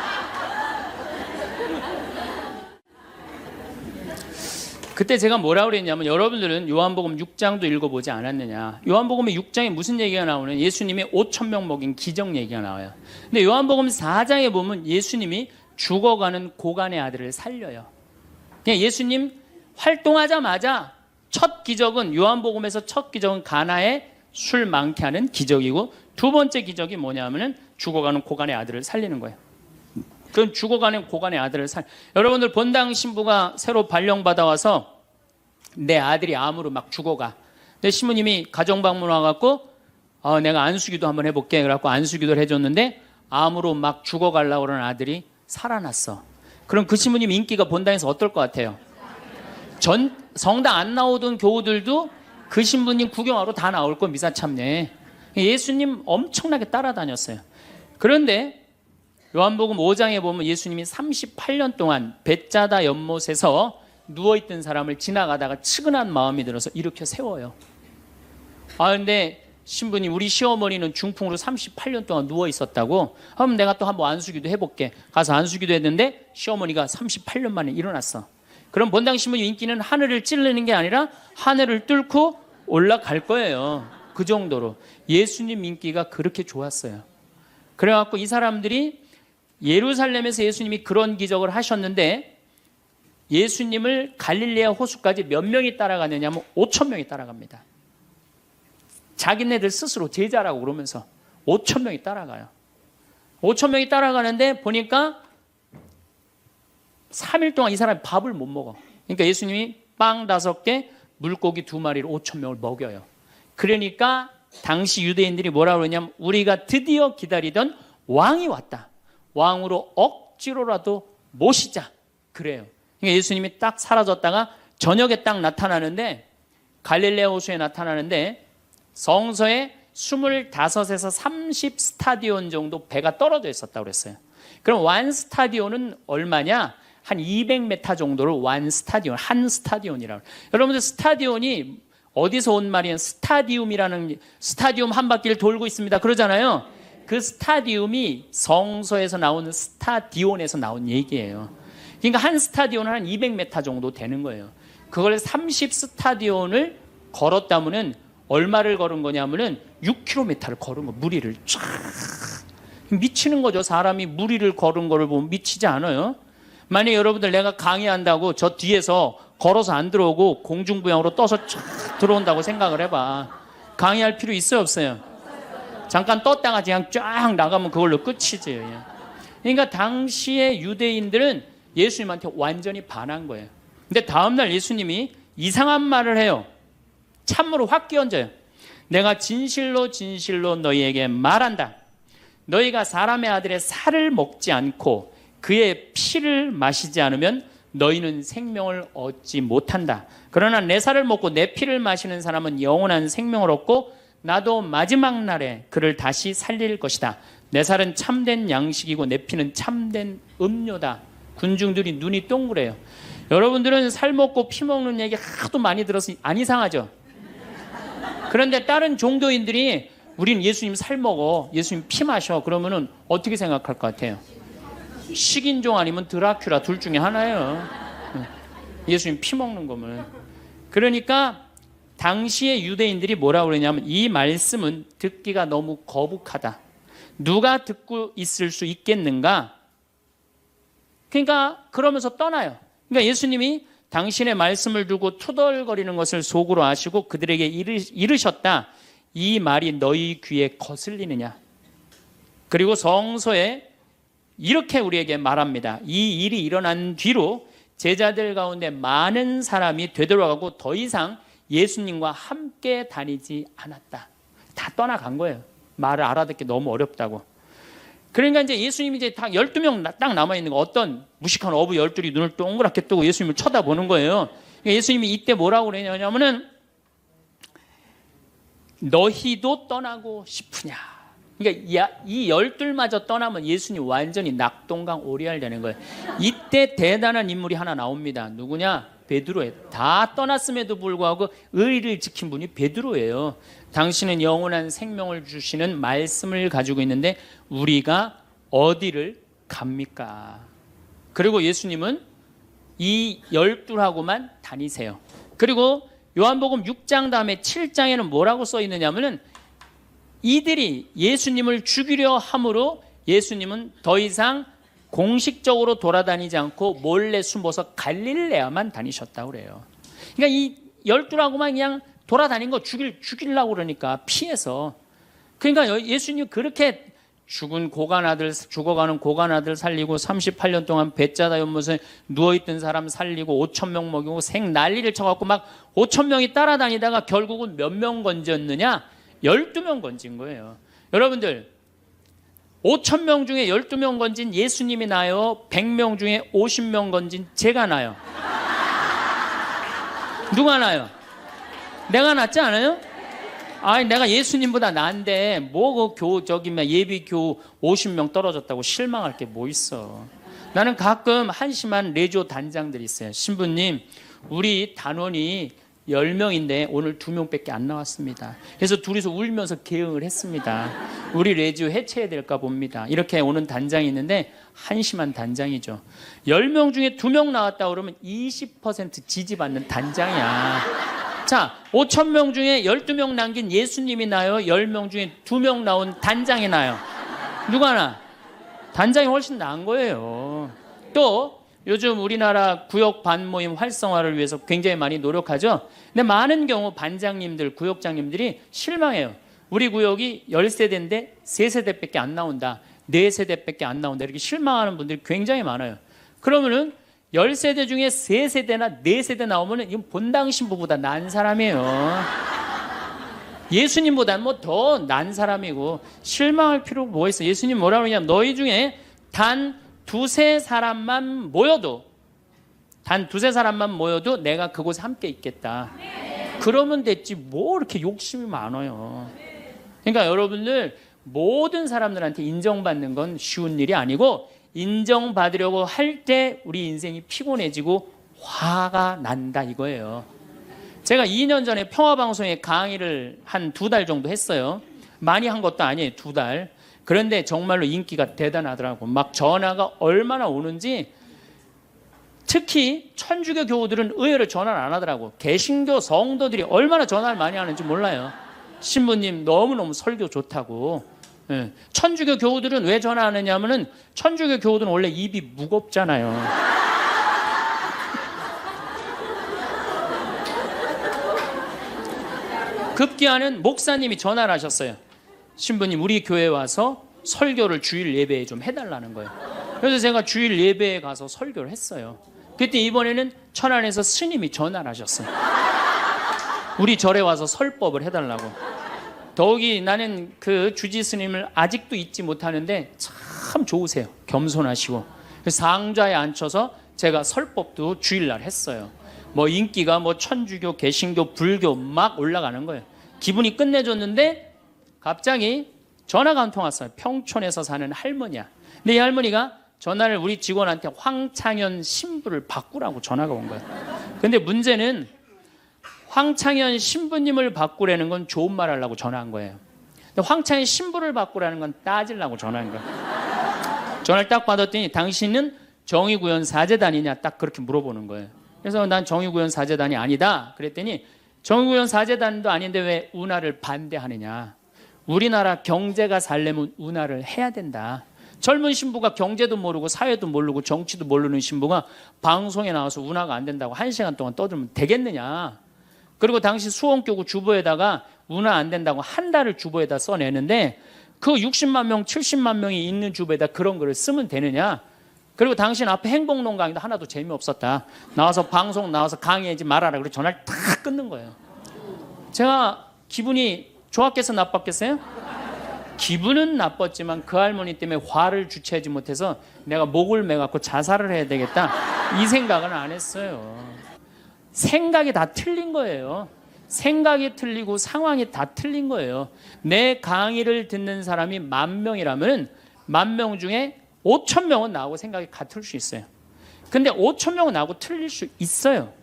그때 제가 뭐라고 그랬냐면 여러분들은 요한복음 6장도 읽어보지 않았느냐. 요한복음 6장에 무슨 얘기가 나오는 예수님이 5,000명 먹인 기적 얘기가 나와요. 근데 요한복음 4장에 보면 예수님이 죽어가는 고간의 아들을 살려요. 그냥 예수님 활동하자마자 첫 기적은 요한복음에서 첫 기적은 가나에 술 많게 하는 기적이고 두 번째 기적이 뭐냐면은 죽어가는 고간의 아들을 살리는 거예요. 그건 죽어가는 고간의 아들을 여러분들 본당 신부가 새로 발령받아 와서 내 아들이 암으로 막 죽어가. 근데 신부님이 가정방문 와갖고 내가 안수기도 한번 해볼게. 그래갖고 안수기도를 해줬는데 암으로 막 죽어가려고 그러는 아들이 살아났어. 그럼 그 신부님 인기가 본당에서 어떨 것 같아요? 성당 안 나오던 교우들도 그 신부님 구경하러 다 나올 거 미사 참례. 예수님 엄청나게 따라다녔어요. 그런데 요한복음 5장에 보면 예수님이 38년 동안 벳자다 연못에서 누워있던 사람을 지나가다가 측은한 마음이 들어서 일으켜 세워요. 근데 신부님 우리 시어머니는 중풍으로 38년 동안 누워있었다고. 그럼 내가 또 한번 안수기도 해볼게. 가서 안수기도 했는데 시어머니가 38년 만에 일어났어. 그럼 본당 신부님 인기는 하늘을 찌르는 게 아니라 하늘을 뚫고 올라갈 거예요. 그 정도로 예수님 인기가 그렇게 좋았어요. 그래갖고 이 사람들이 예루살렘에서 예수님이 그런 기적을 하셨는데 예수님을 갈릴레아 호수까지 몇 명이 따라가느냐 하면 5,000명이 따라갑니다. 자기네들 스스로 제자라고 그러면서 5,000명이 따라가요. 5,000명이 따라가는데 보니까 3일 동안 이 사람이 밥을 못 먹어. 그러니까 예수님이 빵 5개, 물고기 2마리로 5,000명을 먹여요. 그러니까 당시 유대인들이 뭐라고 그러냐면 우리가 드디어 기다리던 왕이 왔다. 왕으로 억지로라도 모시자. 그래요. 그러니까 예수님이 딱 사라졌다가 저녁에 딱 나타나는데 갈릴레아 호수에 나타나는데 성서에 25에서 30 스타디온 정도 배가 떨어져 있었다고 그랬어요. 그럼 완 스타디온은 얼마냐? 한 200m 정도를 완 스타디온, 한 스타디온이라고. 여러분들 스타디온이 어디서 온 말이에요? 스타디움 한 바퀴를 돌고 있습니다. 그러잖아요. 그 스타디움이 성서에서 나오는 스타디온에서 나온 얘기예요. 그러니까 한 스타디온은 한 200m 정도 되는 거예요. 그걸 30 스타디온을 걸었다면은 얼마를 걸은 거냐면은 6km를 걸은 거, 무리를 쫙. 미치는 거죠. 사람이 무리를 걸은 거를 보면 미치지 않아요. 만약 여러분들 내가 강의한다고 저 뒤에서 걸어서 안 들어오고 공중부양으로 떠서 쫙 들어온다고 생각을 해봐. 강의할 필요 있어요, 없어요? 잠깐 떴다가 그냥 쫙 나가면 그걸로 끝이지. 그러니까 당시의 유대인들은 예수님한테 완전히 반한 거예요. 근데 다음날 예수님이 이상한 말을 해요. 참으로 확 끼얹어요. 내가 진실로 진실로 너희에게 말한다. 너희가 사람의 아들의 살을 먹지 않고 그의 피를 마시지 않으면 너희는 생명을 얻지 못한다. 그러나 내 살을 먹고 내 피를 마시는 사람은 영원한 생명을 얻고 나도 마지막 날에 그를 다시 살릴 것이다. 내 살은 참된 양식이고 내 피는 참된 음료다. 군중들이 눈이 동그래요. 여러분들은 살 먹고 피 먹는 얘기 하도 많이 들어서 안 이상하죠? 그런데 다른 종교인들이 우리는 예수님 살 먹어, 예수님 피 마셔 그러면은 어떻게 생각할 것 같아요? 식인종 아니면 드라큘라 둘 중에 하나예요. 예수님 피 먹는 거면. 그러니까 당시의 유대인들이 뭐라고 그러냐면 이 말씀은 듣기가 너무 거북하다. 누가 듣고 있을 수 있겠는가? 그러니까 그러면서 떠나요. 그러니까 예수님이 당신의 말씀을 두고 투덜거리는 것을 속으로 아시고 그들에게 이르셨다. 이 말이 너희 귀에 거슬리느냐? 그리고 성서에 이렇게 우리에게 말합니다. 이 일이 일어난 뒤로 제자들 가운데 많은 사람이 되돌아가고 더 이상 예수님과 함께 다니지 않았다. 다 떠나간 거예요. 말을 알아듣기 너무 어렵다고. 그러니까 이제 예수님이 이제 딱 12명 딱 남아있는 거, 어떤 무식한 어부 12이 눈을 동그랗게 뜨고 예수님을 쳐다보는 거예요. 그러니까 예수님이 이때 뭐라고 그러냐면은 너희도 떠나고 싶으냐. 그러니까 이 12마저 떠나면 예수님 완전히 낙동강 오리알 되는 거예요. 이때 대단한 인물이 하나 나옵니다. 누구냐? 베드로예요. 다 떠났음에도 불구하고 의리를 지킨 분이 베드로예요. 당신은 영원한 생명을 주시는 말씀을 가지고 있는데 우리가 어디를 갑니까? 그리고 예수님은 이 12하고만 다니세요. 그리고 요한복음 6장 다음에 7장에는 뭐라고 써 있느냐면은 이들이 예수님을 죽이려 함으로 예수님은 더 이상 공식적으로 돌아다니지 않고 몰래 숨어서 갈릴레아만 다니셨다고 그래요. 그러니까 이 12라고만 그냥 돌아다닌 거 죽이려고 그러니까 피해서. 그러니까 예수님 그렇게 죽어가는 고간 아들 살리고 38년 동안 배짜다 연못에 누워있던 사람 살리고 5,000명 먹이고 생 난리를 쳐갖고 막 5,000명이 따라다니다가 결국은 몇 명 건졌느냐? 12명 건진 거예요. 여러분들 5,000명 중에 12명 건진 예수님이 나요? 100명 중에 50명 건진 제가 나요? 누가 나요? 내가 낫지 않아요? 아니 내가 예수님보다 나은데 뭐 그 예비교 50명 떨어졌다고 실망할 게 뭐 있어. 나는 가끔 한심한 레지오 단장들이 있어요. 신부님 우리 단원이 10명인데 오늘 2명밖에 안 나왔습니다. 그래서 둘이서 울면서 개응을 했습니다. 우리 레지오 해체해야 될까 봅니다. 이렇게 오는 단장이 있는데 한심한 단장이죠. 10명 중에 2명 나왔다 그러면 20% 지지받는 단장이야. 자, 5,000명 중에 12명 남긴 예수님이 나요? 10명 중에 2명 나온 단장이 나요? 누가 나? 단장이 훨씬 나은 거예요. 또 요즘 우리나라 구역 반모임 활성화를 위해서 굉장히 많이 노력하죠. 근데 많은 경우 반장님들, 구역장님들이 실망해요. 우리 구역이 10세대인데 3세대밖에 안 나온다. 4세대밖에 안 나온다. 이렇게 실망하는 분들이 굉장히 많아요. 그러면은 10세대 중에 3세대나 4세대 나오면은 이건 본당 신부보다 난 사람이에요. 예수님보다는 뭐 더 난 사람이고 실망할 필요가 뭐 있어. 예수님 뭐라고 그러냐면 너희 중에 단 두세 사람만 모여도 내가 그곳에 함께 있겠다. 그러면 됐지 뭐 이렇게 욕심이 많아요. 그러니까 여러분들 모든 사람들한테 인정받는 건 쉬운 일이 아니고 인정받으려고 할 때 우리 인생이 피곤해지고 화가 난다 이거예요. 제가 2년 전에 평화방송에 강의를 한 2달 정도 했어요. 많이 한 것도 아니에요. 2달. 그런데 정말로 인기가 대단하더라고. 막 전화가 얼마나 오는지. 특히 천주교 교우들은 의외로 전화를 안 하더라고. 개신교 성도들이 얼마나 전화를 많이 하는지 몰라요. 신부님 너무너무 설교 좋다고. 예. 천주교 교우들은 왜 전화하느냐 하면은 천주교 교우들은 원래 입이 무겁잖아요. 급기야는 목사님이 전화를 하셨어요. 신부님 우리 교회에 와서 설교를 주일 예배에 좀 해달라는 거예요. 그래서 제가 주일 예배에 가서 설교를 했어요. 그때 이번에는 천안에서 스님이 전화를 하셨어요. 우리 절에 와서 설법을 해달라고. 더욱이 나는 그 주지 스님을 아직도 잊지 못하는데 참 좋으세요. 겸손하시고. 그래서 상좌에 앉혀서 제가 설법도 주일날 했어요. 뭐 인기가 뭐 천주교, 개신교, 불교 막 올라가는 거예요. 기분이 끝내줬는데 갑자기 전화가 한 통 왔어요. 평촌에서 사는 할머니야. 근데 이 할머니가 전화를 우리 직원한테 황창현 신부를 바꾸라고 전화가 온 거예요. 근데 문제는 황창현 신부님을 바꾸라는 건 좋은 말 하려고 전화한 거예요. 근데 황창현 신부를 바꾸라는 건 따지려고 전화한 거예요. 전화를 딱 받았더니 당신은 정의구현 사제단이냐 딱 그렇게 물어보는 거예요. 그래서 난 정의구현 사제단이 아니다. 그랬더니 정의구현 사제단도 아닌데 왜 운하를 반대하느냐. 우리나라 경제가 살려면 운하를 해야 된다. 젊은 신부가 경제도 모르고 사회도 모르고 정치도 모르는 신부가 방송에 나와서 운하가 안 된다고 1시간 동안 떠들면 되겠느냐. 그리고 당시 수원교구 주보에다가 운하 안 된다고 한 달을 주보에다 써내는데 그 60만 명 70만 명이 있는 주보에다 그런 글을 쓰면 되느냐. 그리고 당신 앞에 행복론 강의도 하나도 재미없었다. 나와서 방송 나와서 강의하지 말아라. 그리고 전화를 탁 끊는 거예요. 제가 기분이 좋았겠어 나빴겠어요? 기분은 나빴지만 그 할머니 때문에 화를 주체하지 못해서 내가 목을 매갖고 자살을 해야 되겠다 이 생각은 안 했어요. 생각이 다 틀린 거예요. 생각이 틀리고 상황이 다 틀린 거예요. 내 강의를 듣는 사람이 10,000명이라면 10,000명 중에 5,000명은 나하고 생각이 같을 수 있어요. 근데 5,000명은 나하고 틀릴 수 있어요.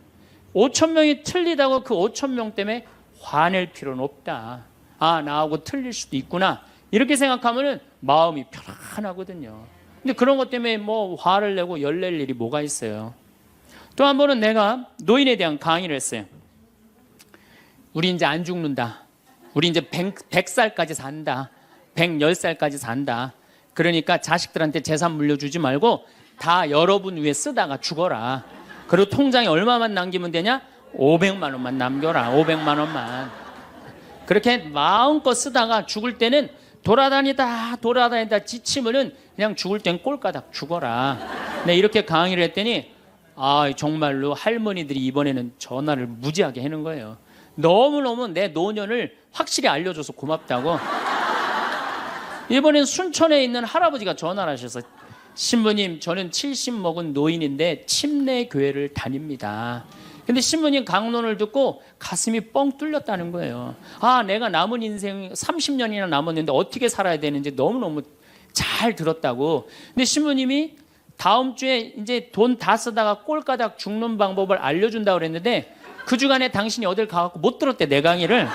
5,000명이 틀리다고 그 5,000명 때문에 화낼 필요는 없다. 아, 나하고 틀릴 수도 있구나. 이렇게 생각하면 마음이 편안하거든요. 근데 그런 것 때문에 뭐 화를 내고 열낼 일이 뭐가 있어요. 또 한 번은 내가 노인에 대한 강의를 했어요. 우리 이제 안 죽는다. 우리 이제 100살까지 산다. 110살까지 산다. 그러니까 자식들한테 재산 물려주지 말고 다 여러분 위해 쓰다가 죽어라. 그리고 통장에 얼마만 남기면 되냐? 500만 원만 남겨라. 500만 원만. 그렇게 마음껏 쓰다가 죽을 때는 돌아다니다 지치면은 그냥 죽을 땐 꼴까닥 죽어라. 네, 이렇게 강의를 했더니 아, 정말로 할머니들이 이번에는 전화를 무지하게 하는 거예요. 너무너무 내 노년을 확실히 알려줘서 고맙다고. 이번엔 순천에 있는 할아버지가 전화를 하셔서 신부님, 저는 70 먹은 노인인데 침례 교회를 다닙니다. 근데 신부님 강론을 듣고 가슴이 뻥 뚫렸다는 거예요. 아, 내가 남은 인생 30년이나 남았는데 어떻게 살아야 되는지 너무너무 잘 들었다고. 근데 신부님이 다음 주에 이제 돈 다 쓰다가 꼴까닥 죽는 방법을 알려준다고 그랬는데 그 주간에 당신이 어딜 가갖고 못 들었대, 내 강의를.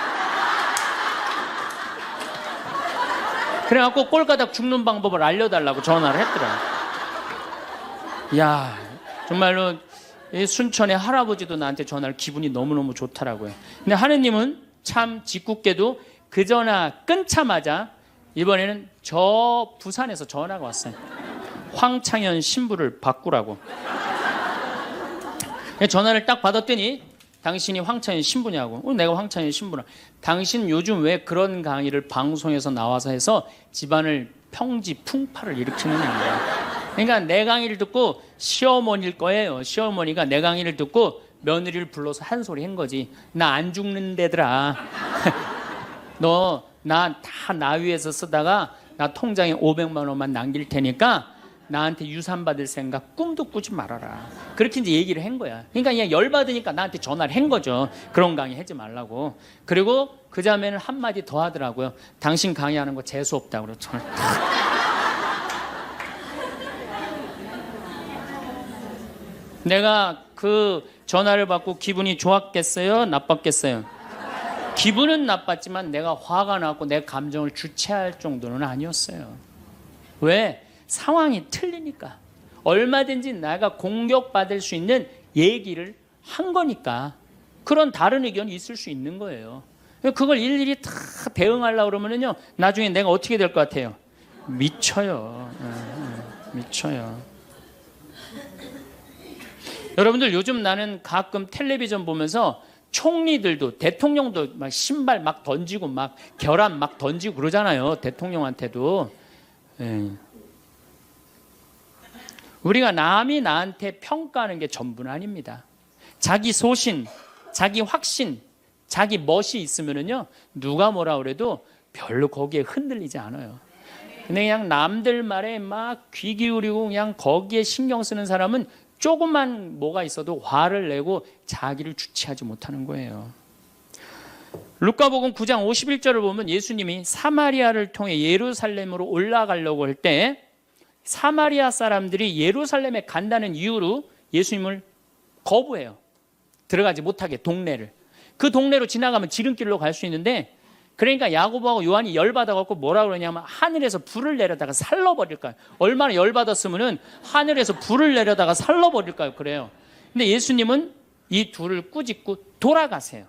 그래갖고 꼴까닥 죽는 방법을 알려달라고 전화를 했더라. 이야, 정말로 이 순천의 할아버지도 나한테 전화를 기분이 너무너무 좋더라고요. 근데 하느님은 참 짓궂게도 그 전화 끊자마자 이번에는 저 부산에서 전화가 왔어요. 황창현 신부를 바꾸라고. 전화를 딱 받았더니 당신이 황창현 신부냐고. 내가 황창현 신부라. 당신 요즘 왜 그런 강의를 방송에서 나와서 해서 집안을 평지 풍파를 일으키느냐. 그러니까 내 강의를 듣고 시어머니일 거예요. 시어머니가 내 강의를 듣고 며느리를 불러서 한 소리 한 거지. 나 안 죽는데더라. 너 나 위에서 쓰다가 나 통장에 500만 원만 남길 테니까 나한테 유산 받을 생각 꿈도 꾸지 말아라. 그렇게 이제 얘기를 한 거야. 그러니까 그냥 열받으니까 나한테 전화를 한 거죠. 그런 강의 하지 말라고. 그리고 그 자매는 한마디 더 하더라고요. 당신 강의하는 거 재수 없다고. 그래서 전화를 내가 그 전화를 받고 기분이 좋았겠어요? 나빴겠어요? 기분은 나빴지만 내가 화가 나고 내 감정을 주체할 정도는 아니었어요. 왜? 상황이 틀리니까. 얼마든지 내가 공격받을 수 있는 얘기를 한 거니까. 그런 다른 의견이 있을 수 있는 거예요. 그걸 일일이 다 대응하려고 그러면요, 나중에 내가 어떻게 될 것 같아요? 미쳐요. 미쳐요. 여러분들, 요즘 나는 가끔 텔레비전 보면서 총리들도, 대통령도 막 신발 막 던지고 막 결함 막 던지고 그러잖아요. 대통령한테도. 우리가 남이 나한테 평가하는 게 전부는 아닙니다. 자기 소신, 자기 확신, 자기 멋이 있으면은요, 누가 뭐라 그래도 별로 거기에 흔들리지 않아요. 근데 그냥 남들 말에 막 귀 기울이고 그냥 거기에 신경 쓰는 사람은 조금만 뭐가 있어도 화를 내고 자기를 주체하지 못하는 거예요. 루카복음 9장 51절을 보면 예수님이 사마리아를 통해 예루살렘으로 올라가려고 할 때 사마리아 사람들이 예루살렘에 간다는 이유로 예수님을 거부해요. 들어가지 못하게, 동네를. 그 동네로 지나가면 지름길로 갈 수 있는데, 그러니까 야고보하고 요한이 열받아갖고 뭐라 그러냐면 하늘에서 불을 내려다가 살러버릴까요? 얼마나 열받았으면은 하늘에서 불을 내려다가 살러버릴까요? 그래요. 근데 예수님은 이 둘을 꾸짖고 돌아가세요.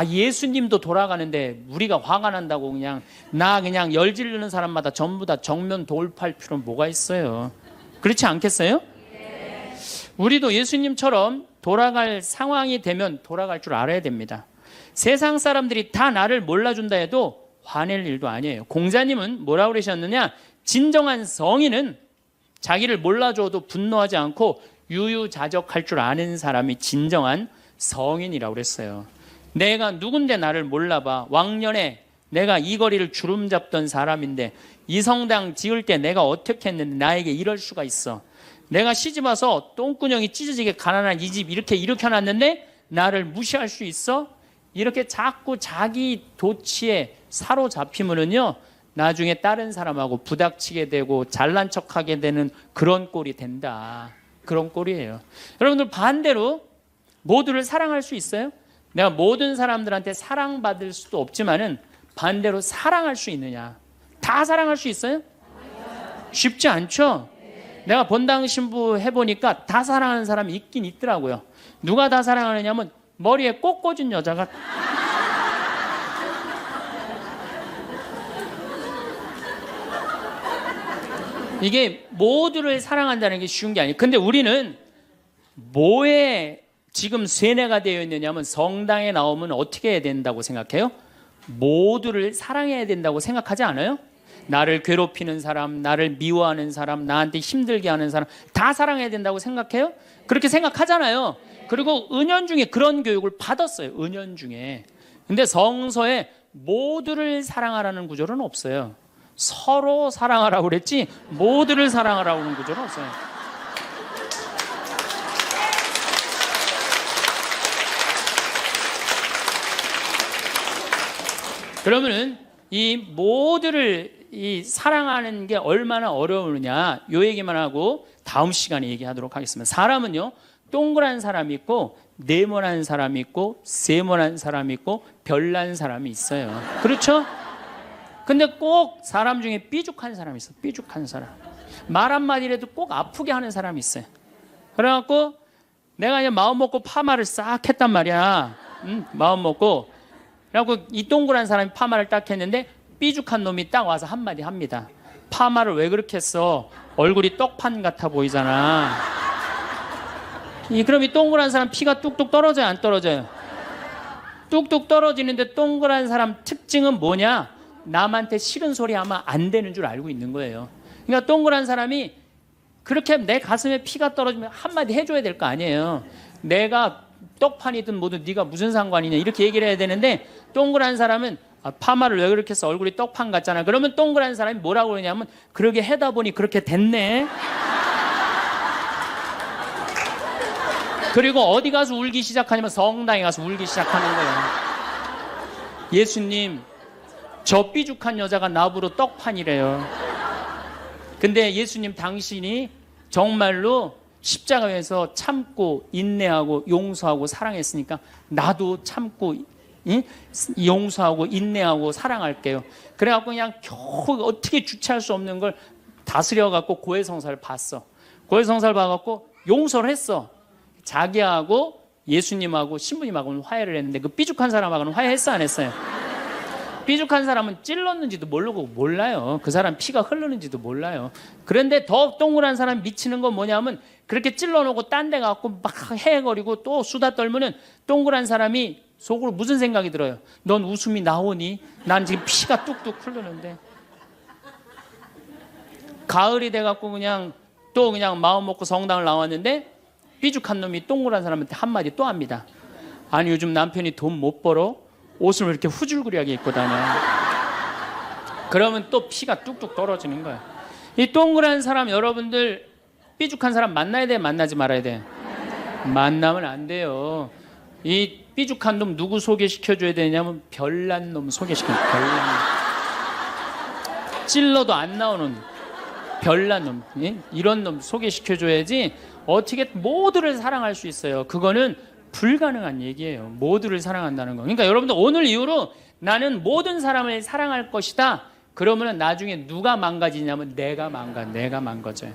예수님도 돌아가는데 우리가 화가 난다고 그냥 열 지르는 사람마다 전부 다 정면 돌파할 필요는 뭐가 있어요? 그렇지 않겠어요? 우리도 예수님처럼 돌아갈 상황이 되면 돌아갈 줄 알아야 됩니다. 세상 사람들이 다 나를 몰라준다 해도 화낼 일도 아니에요. 공자님은 뭐라고 그러셨느냐? 진정한 성인은 자기를 몰라줘도 분노하지 않고 유유자적할 줄 아는 사람이 진정한 성인이라고 그랬어요. 내가 누군데 나를 몰라봐. 왕년에 내가 이 거리를 주름 잡던 사람인데 이 성당 지을 때 내가 어떻게 했는데 나에게 이럴 수가 있어. 내가 시집 와서 똥구녕이 찢어지게 가난한 이 집 이렇게 일으켜놨는데 나를 무시할 수 있어? 이렇게 자꾸 자기 도취에 사로잡히면은요, 나중에 다른 사람하고 부닥치게 되고 잘난 척하게 되는 그런 꼴이 된다. 그런 꼴이에요. 여러분들 반대로 모두를 사랑할 수 있어요? 내가 모든 사람들한테 사랑받을 수도 없지만은 반대로 사랑할 수 있느냐? 다 사랑할 수 있어요? 쉽지 않죠? 내가 본당 신부 해보니까 다 사랑하는 사람이 있긴 있더라고요. 누가 다 사랑하느냐면 머리에 꽃 꽂은 여자가 이게 모두를 사랑한다는 게 쉬운 게 아니에요. 근데 우리는 뭐에 지금 세뇌가 되어 있느냐면 성당에 나오면 어떻게 해야 된다고 생각해요? 모두를 사랑해야 된다고 생각하지 않아요? 나를 괴롭히는 사람, 나를 미워하는 사람, 나한테 힘들게 하는 사람 다 사랑해야 된다고 생각해요? 그렇게 생각하잖아요. 그리고 은연중에 그런 교육을 받았어요. 은연중에. 근데 성서에 모두를 사랑하라는 구절은 없어요. 서로 사랑하라고 그랬지 모두를 사랑하라고 하는 구절은 없어요. 그러면은 이 모두를 사랑하는 게 얼마나 어려우느냐 요 얘기만 하고 다음 시간에 얘기하도록 하겠습니다. 사람은요 동그란 사람이 있고 네모난 사람이 있고 세모난 사람이 있고 별난 사람이 있어요. 그렇죠? 근데 꼭 사람 중에 삐죽한 사람이 있어. 삐죽한 사람. 말 한마디라도 꼭 아프게 하는 사람이 있어요. 그래갖고 내가 이제 마음 먹고 파마를 싹 했단 말이야. 마음 먹고. 그래갖고 이 동그란 사람이 파마를 딱 했는데 삐죽한 놈이 딱 와서 한마디 합니다. 파마를 왜 그렇게 했어? 얼굴이 떡판 같아 보이잖아. 그럼 이 동그란 사람 피가 뚝뚝 떨어져요? 안 떨어져요? 뚝뚝 떨어지는데 동그란 사람 특징은 뭐냐? 남한테 싫은 소리 하면 안 되는 줄 알고 있는 거예요. 그러니까 동그란 사람이 그렇게 내 가슴에 피가 떨어지면 한마디 해줘야 될 거 아니에요. 내가 떡판이든 뭐든 네가 무슨 상관이냐 이렇게 얘기를 해야 되는데 동그란 사람은 파마를 왜 그렇게 해서 얼굴이 떡판 같잖아. 그러면 동그란 사람이 뭐라고 그러냐면 그러게 해다 보니 그렇게 됐네. 그리고 어디 가서 울기 시작하냐면 성당에 가서 울기 시작하는 거예요. 예수님 저 삐죽한 여자가 나보러 떡판이래요. 근데 예수님 당신이 정말로 십자가에서 참고 인내하고 용서하고 사랑했으니까 나도 참고 용서하고 인내하고 사랑할게요. 그래갖고 그냥 겨우 어떻게 주체할 수 없는 걸 다스려갖고 고해성사를 봤어. 고해성사를 봐갖고 용서를 했어. 자기하고 예수님하고 신부님하고는 화해를 했는데 그 삐죽한 사람하고는 화해했어 안 했어요? 삐죽한 사람은 찔렀는지도 모르고 몰라요. 그 사람 피가 흐르는지도 몰라요. 그런데 더 동그란 사람 미치는 건 뭐냐면 그렇게 찔러놓고 딴 데 가고 막 헤헤거리고 또 수다 떨면은 동그란 사람이 속으로 무슨 생각이 들어요? 넌 웃음이 나오니? 난 지금 피가 뚝뚝 흐르는데. 가을이 돼갖고 그냥 마음 먹고 성당을 나왔는데 삐죽한 놈이 동그란 사람한테 한마디 또 합니다. 아니 요즘 남편이 돈 못 벌어? 옷을 왜 이렇게 후줄그리하게 입고 다녀? 그러면 또 피가 뚝뚝 떨어지는 거야. 이 동그란 사람 여러분들 삐죽한 사람 만나야 돼? 만나지 말아야 돼? 만나면 안 돼요. 이 삐죽한 놈 누구 소개시켜줘야 되냐면 별난 놈 소개시켜줘. 별난 놈. 찔러도 안 나오는 별난 놈. 이런 놈 소개시켜줘야지 어떻게 모두를 사랑할 수 있어요. 그거는 불가능한 얘기예요. 모두를 사랑한다는 거. 그러니까 여러분들 오늘 이후로 나는 모든 사람을 사랑할 것이다. 그러면 나중에 누가 망가지냐면 내가 망가져요.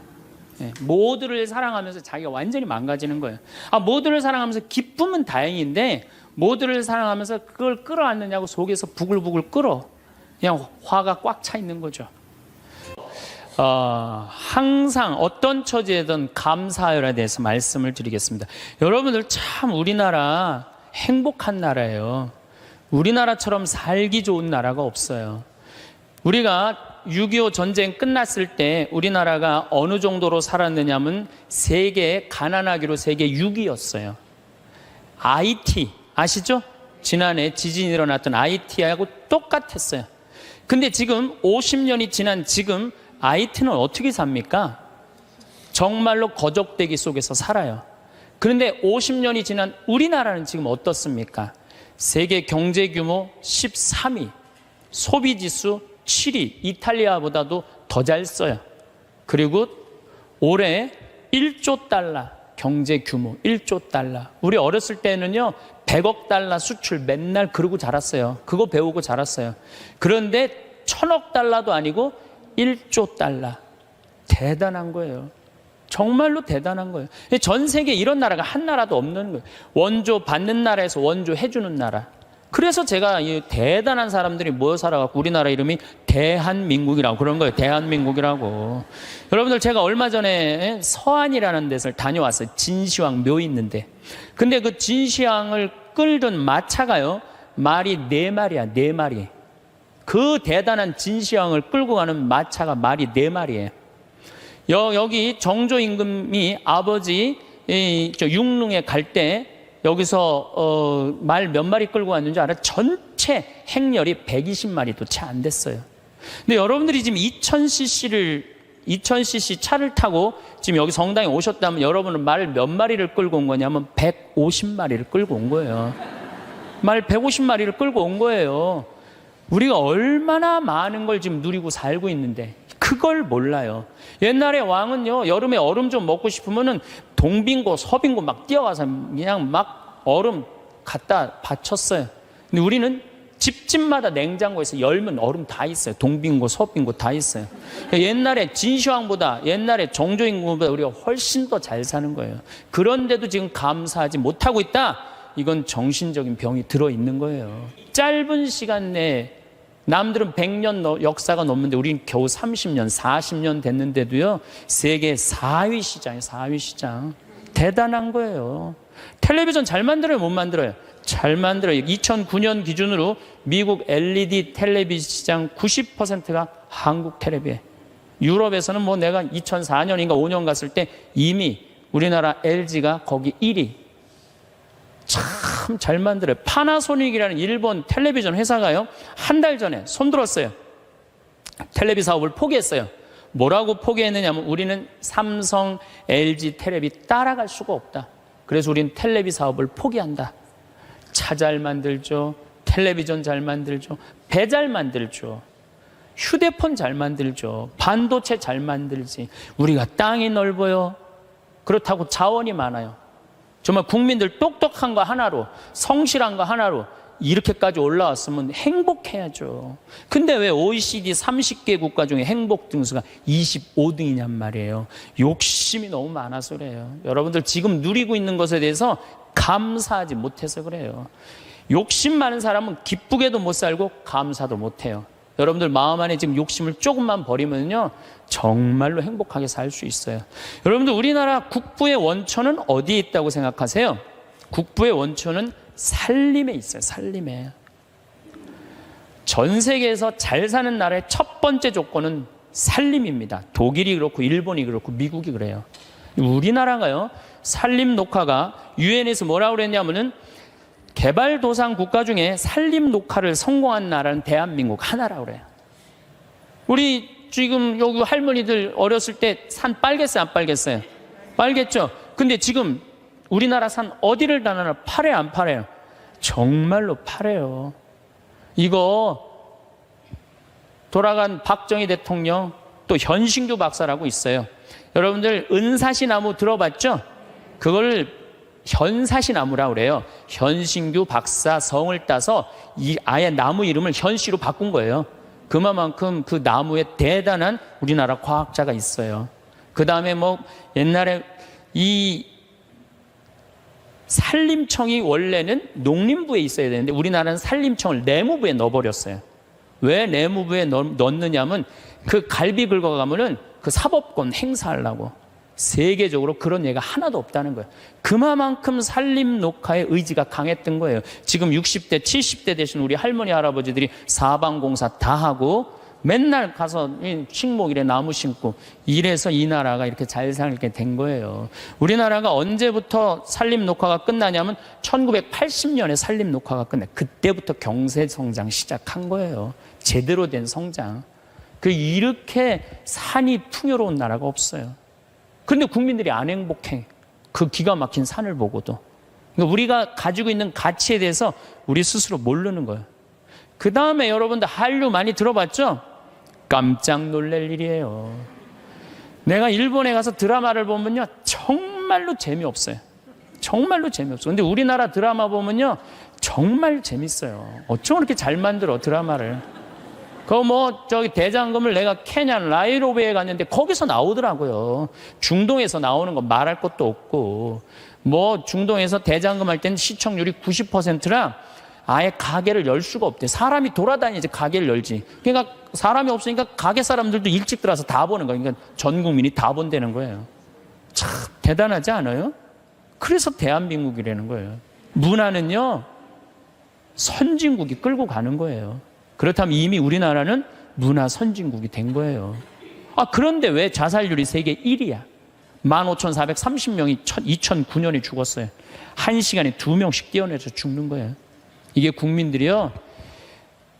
네. 모두를 사랑하면서 자기가 완전히 망가지는 거예요. 모두를 사랑하면서 기쁨은 다행인데 모두를 사랑하면서 그걸 끌어안느냐고 속에서 부글부글 끓어. 그냥 화가 꽉 차 있는 거죠. 항상 어떤 처지에든 감사하여에 대해서 말씀을 드리겠습니다. 여러분들 참 우리나라 행복한 나라예요. 우리나라처럼 살기 좋은 나라가 없어요. 우리가 6.25 전쟁 끝났을 때 우리나라가 어느 정도로 살았느냐면 세계 가난하기로 세계 6위였어요. IT 아시죠? 지난해 지진이 일어났던 IT하고 똑같았어요. 근데 지금 50년이 지난 지금 IT는 어떻게 삽니까? 정말로 거적대기 속에서 살아요. 그런데 50년이 지난 우리나라는 지금 어떻습니까? 세계 경제 규모 13위, 소비지수 7위, 이탈리아보다도 더 잘 써요. 그리고 올해 1조 달러 경제 규모 1조 달러. 우리 어렸을 때는요 100억 달러 수출 맨날 그러고 자랐어요. 그거 배우고 자랐어요. 그런데 1000억 달러도 아니고 1조 달러. 대단한 거예요. 정말로 대단한 거예요. 전 세계에 이런 나라가 한 나라도 없는 거예요. 원조 받는 나라에서 원조 해주는 나라. 그래서 제가 이 대단한 사람들이 모여 살아갖고 우리나라 이름이 대한민국이라고 그런 거예요. 대한민국이라고. 여러분들 제가 얼마 전에 서안이라는 데서 다녀왔어요. 진시황 묘 있는데. 근데 그 진시황을 끌던 마차가요. 말이 4마리야. 4마리. 그 대단한 진시황을 끌고 가는 마차가 말이 4마리예요. 여기 정조 임금이 아버지 육릉에 갈 때 여기서 말 몇 마리 끌고 왔는지 알아요? 전체 행렬이 120마리도 채 안 됐어요. 근데 여러분들이 지금 2000cc 차를 타고 지금 여기 성당에 오셨다면 여러분은 말 몇 마리를 끌고 온 거냐면 150마리를 끌고 온 거예요. 말 150마리를 끌고 온 거예요. 우리가 얼마나 많은 걸 지금 누리고 살고 있는데 그걸 몰라요. 옛날에 왕은요 여름에 얼음 좀 먹고 싶으면은 동빙고 서빙고 막 뛰어가서 그냥 막 얼음 갖다 바쳤어요. 근데 우리는 집집마다 냉장고에서 열면 얼음 다 있어요. 동빙고 서빙고 다 있어요. 옛날에 진시황보다 옛날에 정조임금보다 우리가 훨씬 더 잘 사는 거예요. 그런데도 지금 감사하지 못하고 있다. 이건 정신적인 병이 들어있는 거예요. 짧은 시간 내에 남들은 100년 역사가 넘는데 우리는 겨우 30년, 40년 됐는데도요. 세계 4위 시장이에요. 4위 시장. 대단한 거예요. 텔레비전 잘 만들어요? 못 만들어요? 잘 만들어요. 2009년 기준으로 미국 LED 텔레비전 시장 90%가 한국 텔레비예요. 유럽에서는 뭐 내가 2004년인가 5년 갔을 때 이미 우리나라 LG가 거기 1위. 참 잘 만들어요. 파나소닉이라는 일본 텔레비전 회사가요. 한 달 전에 손들었어요. 텔레비 사업을 포기했어요. 뭐라고 포기했느냐면 우리는 삼성, LG 텔레비 따라갈 수가 없다. 그래서 우리는 텔레비 사업을 포기한다. 차 잘 만들죠. 텔레비전 잘 만들죠. 배 잘 만들죠. 휴대폰 잘 만들죠. 반도체 잘 만들지. 우리가 땅이 넓어요. 그렇다고 자원이 많아요. 정말 국민들 똑똑한 거 하나로, 성실한 거 하나로 이렇게까지 올라왔으면 행복해야죠. 근데 왜 OECD 30개 국가 중에 행복 등수가 25등이냔 말이에요. 욕심이 너무 많아서 그래요. 여러분들 지금 누리고 있는 것에 대해서 감사하지 못해서 그래요. 욕심 많은 사람은 기쁘게도 못 살고 감사도 못해요. 여러분들 마음 안에 지금 욕심을 조금만 버리면요 정말로 행복하게 살 수 있어요. 여러분들 우리나라 국부의 원천은 어디에 있다고 생각하세요? 국부의 원천은 살림에 있어요. 살림에. 전 세계에서 잘 사는 나라의 첫 번째 조건은 살림입니다. 독일이 그렇고 일본이 그렇고 미국이 그래요. 우리나라가요 살림 녹화가 유엔에서 뭐라고 그랬냐면은 개발도상 국가 중에 살림 녹화를 성공한 나라는 대한민국 하나라고 그래요. 우리 지금 여기 할머니들 어렸을 때 산 빨겠어요? 안 빨겠어요? 빨겠죠? 근데 지금 우리나라 산 어디를 다나나 파래요? 안 파래요? 정말로 파래요. 이거 돌아간 박정희 대통령 또 현신규 박사라고 있어요. 여러분들 은사시나무 들어봤죠? 그걸 현사시나무라고 그래요. 현신규 박사 성을 따서 아예 나무 이름을 현씨로 바꾼 거예요. 그만큼 그 나무에 대단한 우리나라 과학자가 있어요. 그 다음에 뭐 옛날에 이 산림청이 원래는 농림부에 있어야 되는데 우리나라는 산림청을 내무부에 넣어버렸어요. 왜 내무부에 넣느냐면 그 갈비 긁어가면은 그 사법권 행사하려고. 세계적으로 그런 예가 하나도 없다는 거예요. 그만큼 산림 녹화의 의지가 강했던 거예요. 지금 60대, 70대 되신 우리 할머니, 할아버지들이 사방공사 다 하고 맨날 가서 식목일에 나무 심고 이래서 이 나라가 이렇게 잘 살게 된 거예요. 우리나라가 언제부터 산림 녹화가 끝나냐면 1980년에 산림 녹화가 끝나. 그때부터 경제 성장 시작한 거예요. 제대로 된 성장. 이렇게 산이 풍요로운 나라가 없어요. 그런데 국민들이 안 행복해. 그 기가 막힌 산을 보고도. 그러니까 우리가 가지고 있는 가치에 대해서 우리 스스로 모르는 거예요. 그 다음에 여러분들 한류 많이 들어봤죠? 깜짝 놀랄 일이에요. 내가 일본에 가서 드라마를 보면요, 정말로 재미없어요. 정말로 재미없어요. 근데 우리나라 드라마 보면요, 정말 재밌어요. 어쩜 그렇게 잘 만들어, 드라마를. 저기 대장금을 내가 케냐 나이로비에 갔는데 거기서 나오더라고요. 중동에서 나오는 거 말할 것도 없고, 중동에서 대장금 할 때는 시청률이 90%라 아예 가게를 열 수가 없대. 사람이 돌아다니지 가게를 열지. 그러니까 사람이 없으니까 가게 사람들도 일찍 들어와서 다 보는 거예요. 그러니까 전 국민이 다 본다는 거예요. 참 대단하지 않아요? 그래서 대한민국이라는 거예요. 문화는요, 선진국이 끌고 가는 거예요. 그렇다면 이미 우리나라는 문화 선진국이 된 거예요. 그런데 왜 자살률이 세계 1위야? 15,430명이 2009년에 죽었어요. 1시간에 2명씩 뛰어내서 죽는 거예요. 이게 국민들이요,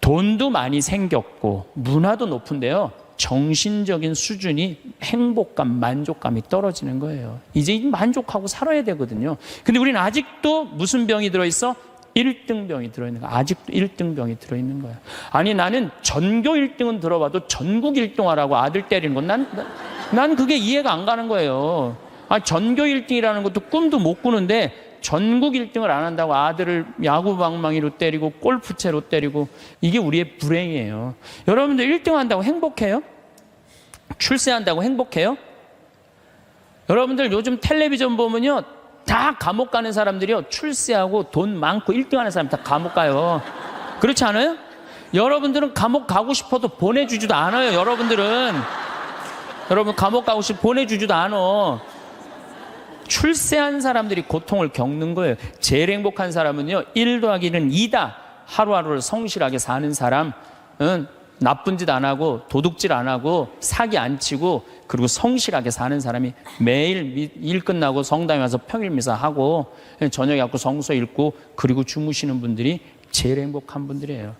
돈도 많이 생겼고 문화도 높은데요, 정신적인 수준이 행복감, 만족감이 떨어지는 거예요. 이제 만족하고 살아야 되거든요. 근데 우리는 아직도 무슨 병이 들어있어? 1등병이 들어있는 거야. 아직도 1등병이 들어있는 거야. 아니, 나는 전교 1등은 들어봐도 전국 1등 하라고 아들 때리는 건 난 그게 이해가 안 가는 거예요. 전교 1등이라는 것도 꿈도 못 꾸는데 전국 1등을 안 한다고 아들을 야구방망이로 때리고 골프채로 때리고, 이게 우리의 불행이에요. 여러분들 1등 한다고 행복해요? 출세한다고 행복해요? 여러분들 요즘 텔레비전 보면요, 다 감옥 가는 사람들이요, 출세하고 돈 많고 1등 하는 사람 다 감옥 가요. 그렇지 않아요? 여러분들은 감옥 가고 싶어도 보내주지도 않아요. 여러분 감옥 가고 싶어 보내주지도 않아. 출세한 사람들이 고통을 겪는 거예요. 제일 행복한 사람은요, 1 더하기는 2다. 하루하루를 성실하게 사는 사람은 나쁜 짓 안 하고 도둑질 안 하고 사기 안 치고 그리고 성실하게 사는 사람이 매일 일 끝나고 성당에 와서 평일 미사하고 저녁에 갖고 성서 읽고 그리고 주무시는 분들이 제일 행복한 분들이에요.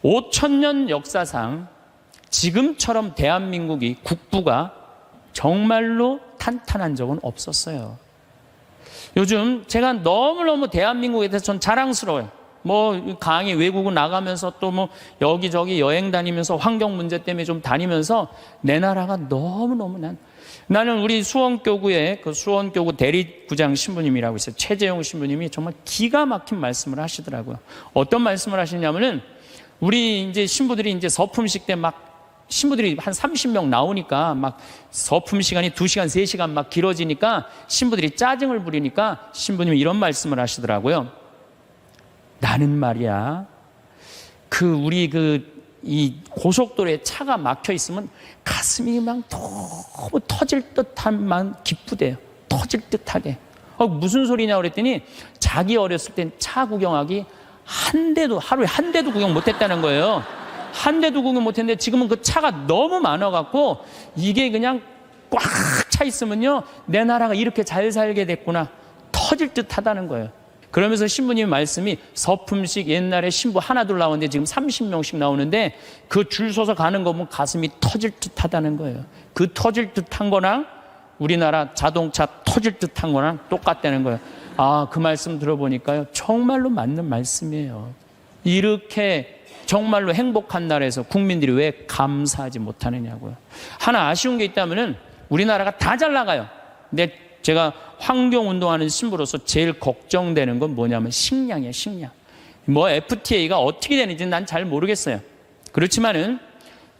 5,000년 역사상 지금처럼 대한민국이 국부가 정말로 탄탄한 적은 없었어요. 요즘 제가 너무너무 대한민국에 대해서 전 자랑스러워요. 강의 외국을 나가면서 또 여기저기 여행 다니면서 환경 문제 때문에 좀 다니면서 내 나라가 너무너무 나는 우리 수원교구의 수원교구 대리구장 신부님이라고 있어요. 최재용 신부님이 정말 기가 막힌 말씀을 하시더라고요. 어떤 말씀을 하시냐면은 우리 이제 신부들이 이제 서품식 때 신부들이 한 30명 나오니까 서품 시간이 2시간, 3시간 길어지니까 신부들이 짜증을 부리니까 신부님이 이런 말씀을 하시더라고요. 나는 말이야, 우리 이 고속도로에 차가 막혀 있으면 가슴이 너무 터질 듯한 기쁘대요. 터질 듯하게. 무슨 소리냐 그랬더니 자기 어렸을 땐 차 구경하기 하루에 한 대도 구경 못 했다는 거예요. 한 대도 구경 못 했는데 지금은 그 차가 너무 많아갖고 이게 그냥 꽉 차 있으면요, 내 나라가 이렇게 잘 살게 됐구나. 터질 듯 하다는 거예요. 그러면서 신부님 말씀이 서품식 옛날에 신부 하나 둘 나오는데 지금 30명씩 나오는데 그 줄 서서 가는 거 보면 가슴이 터질 듯 하다는 거예요. 그 터질 듯한 거랑 우리나라 자동차 터질 듯한 거랑 똑같다는 거예요. 그 말씀 들어보니까요, 정말로 맞는 말씀이에요. 이렇게 정말로 행복한 나라에서 국민들이 왜 감사하지 못하느냐고요. 하나 아쉬운 게 있다면은 우리나라가 다 잘 나가요. 근데 제가 환경운동하는 신부로서 제일 걱정되는 건 뭐냐면 식량이에요, 식량. FTA가 어떻게 되는지 난 잘 모르겠어요. 그렇지만은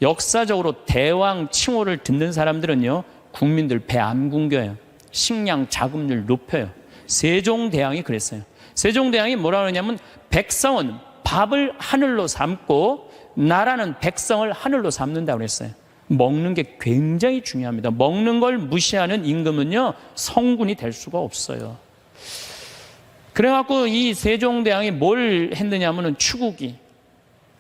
역사적으로 대왕 칭호를 듣는 사람들은요, 국민들 배 안 굶겨요. 식량 자급률 높여요. 세종대왕이 그랬어요. 세종대왕이 뭐라 그러냐면 백성은 밥을 하늘로 삼고 나라는 백성을 하늘로 삼는다고 그랬어요. 먹는 게 굉장히 중요합니다. 먹는 걸 무시하는 임금은요, 성군이 될 수가 없어요. 그래갖고 이 세종대왕이 뭘 했느냐면은 추국이,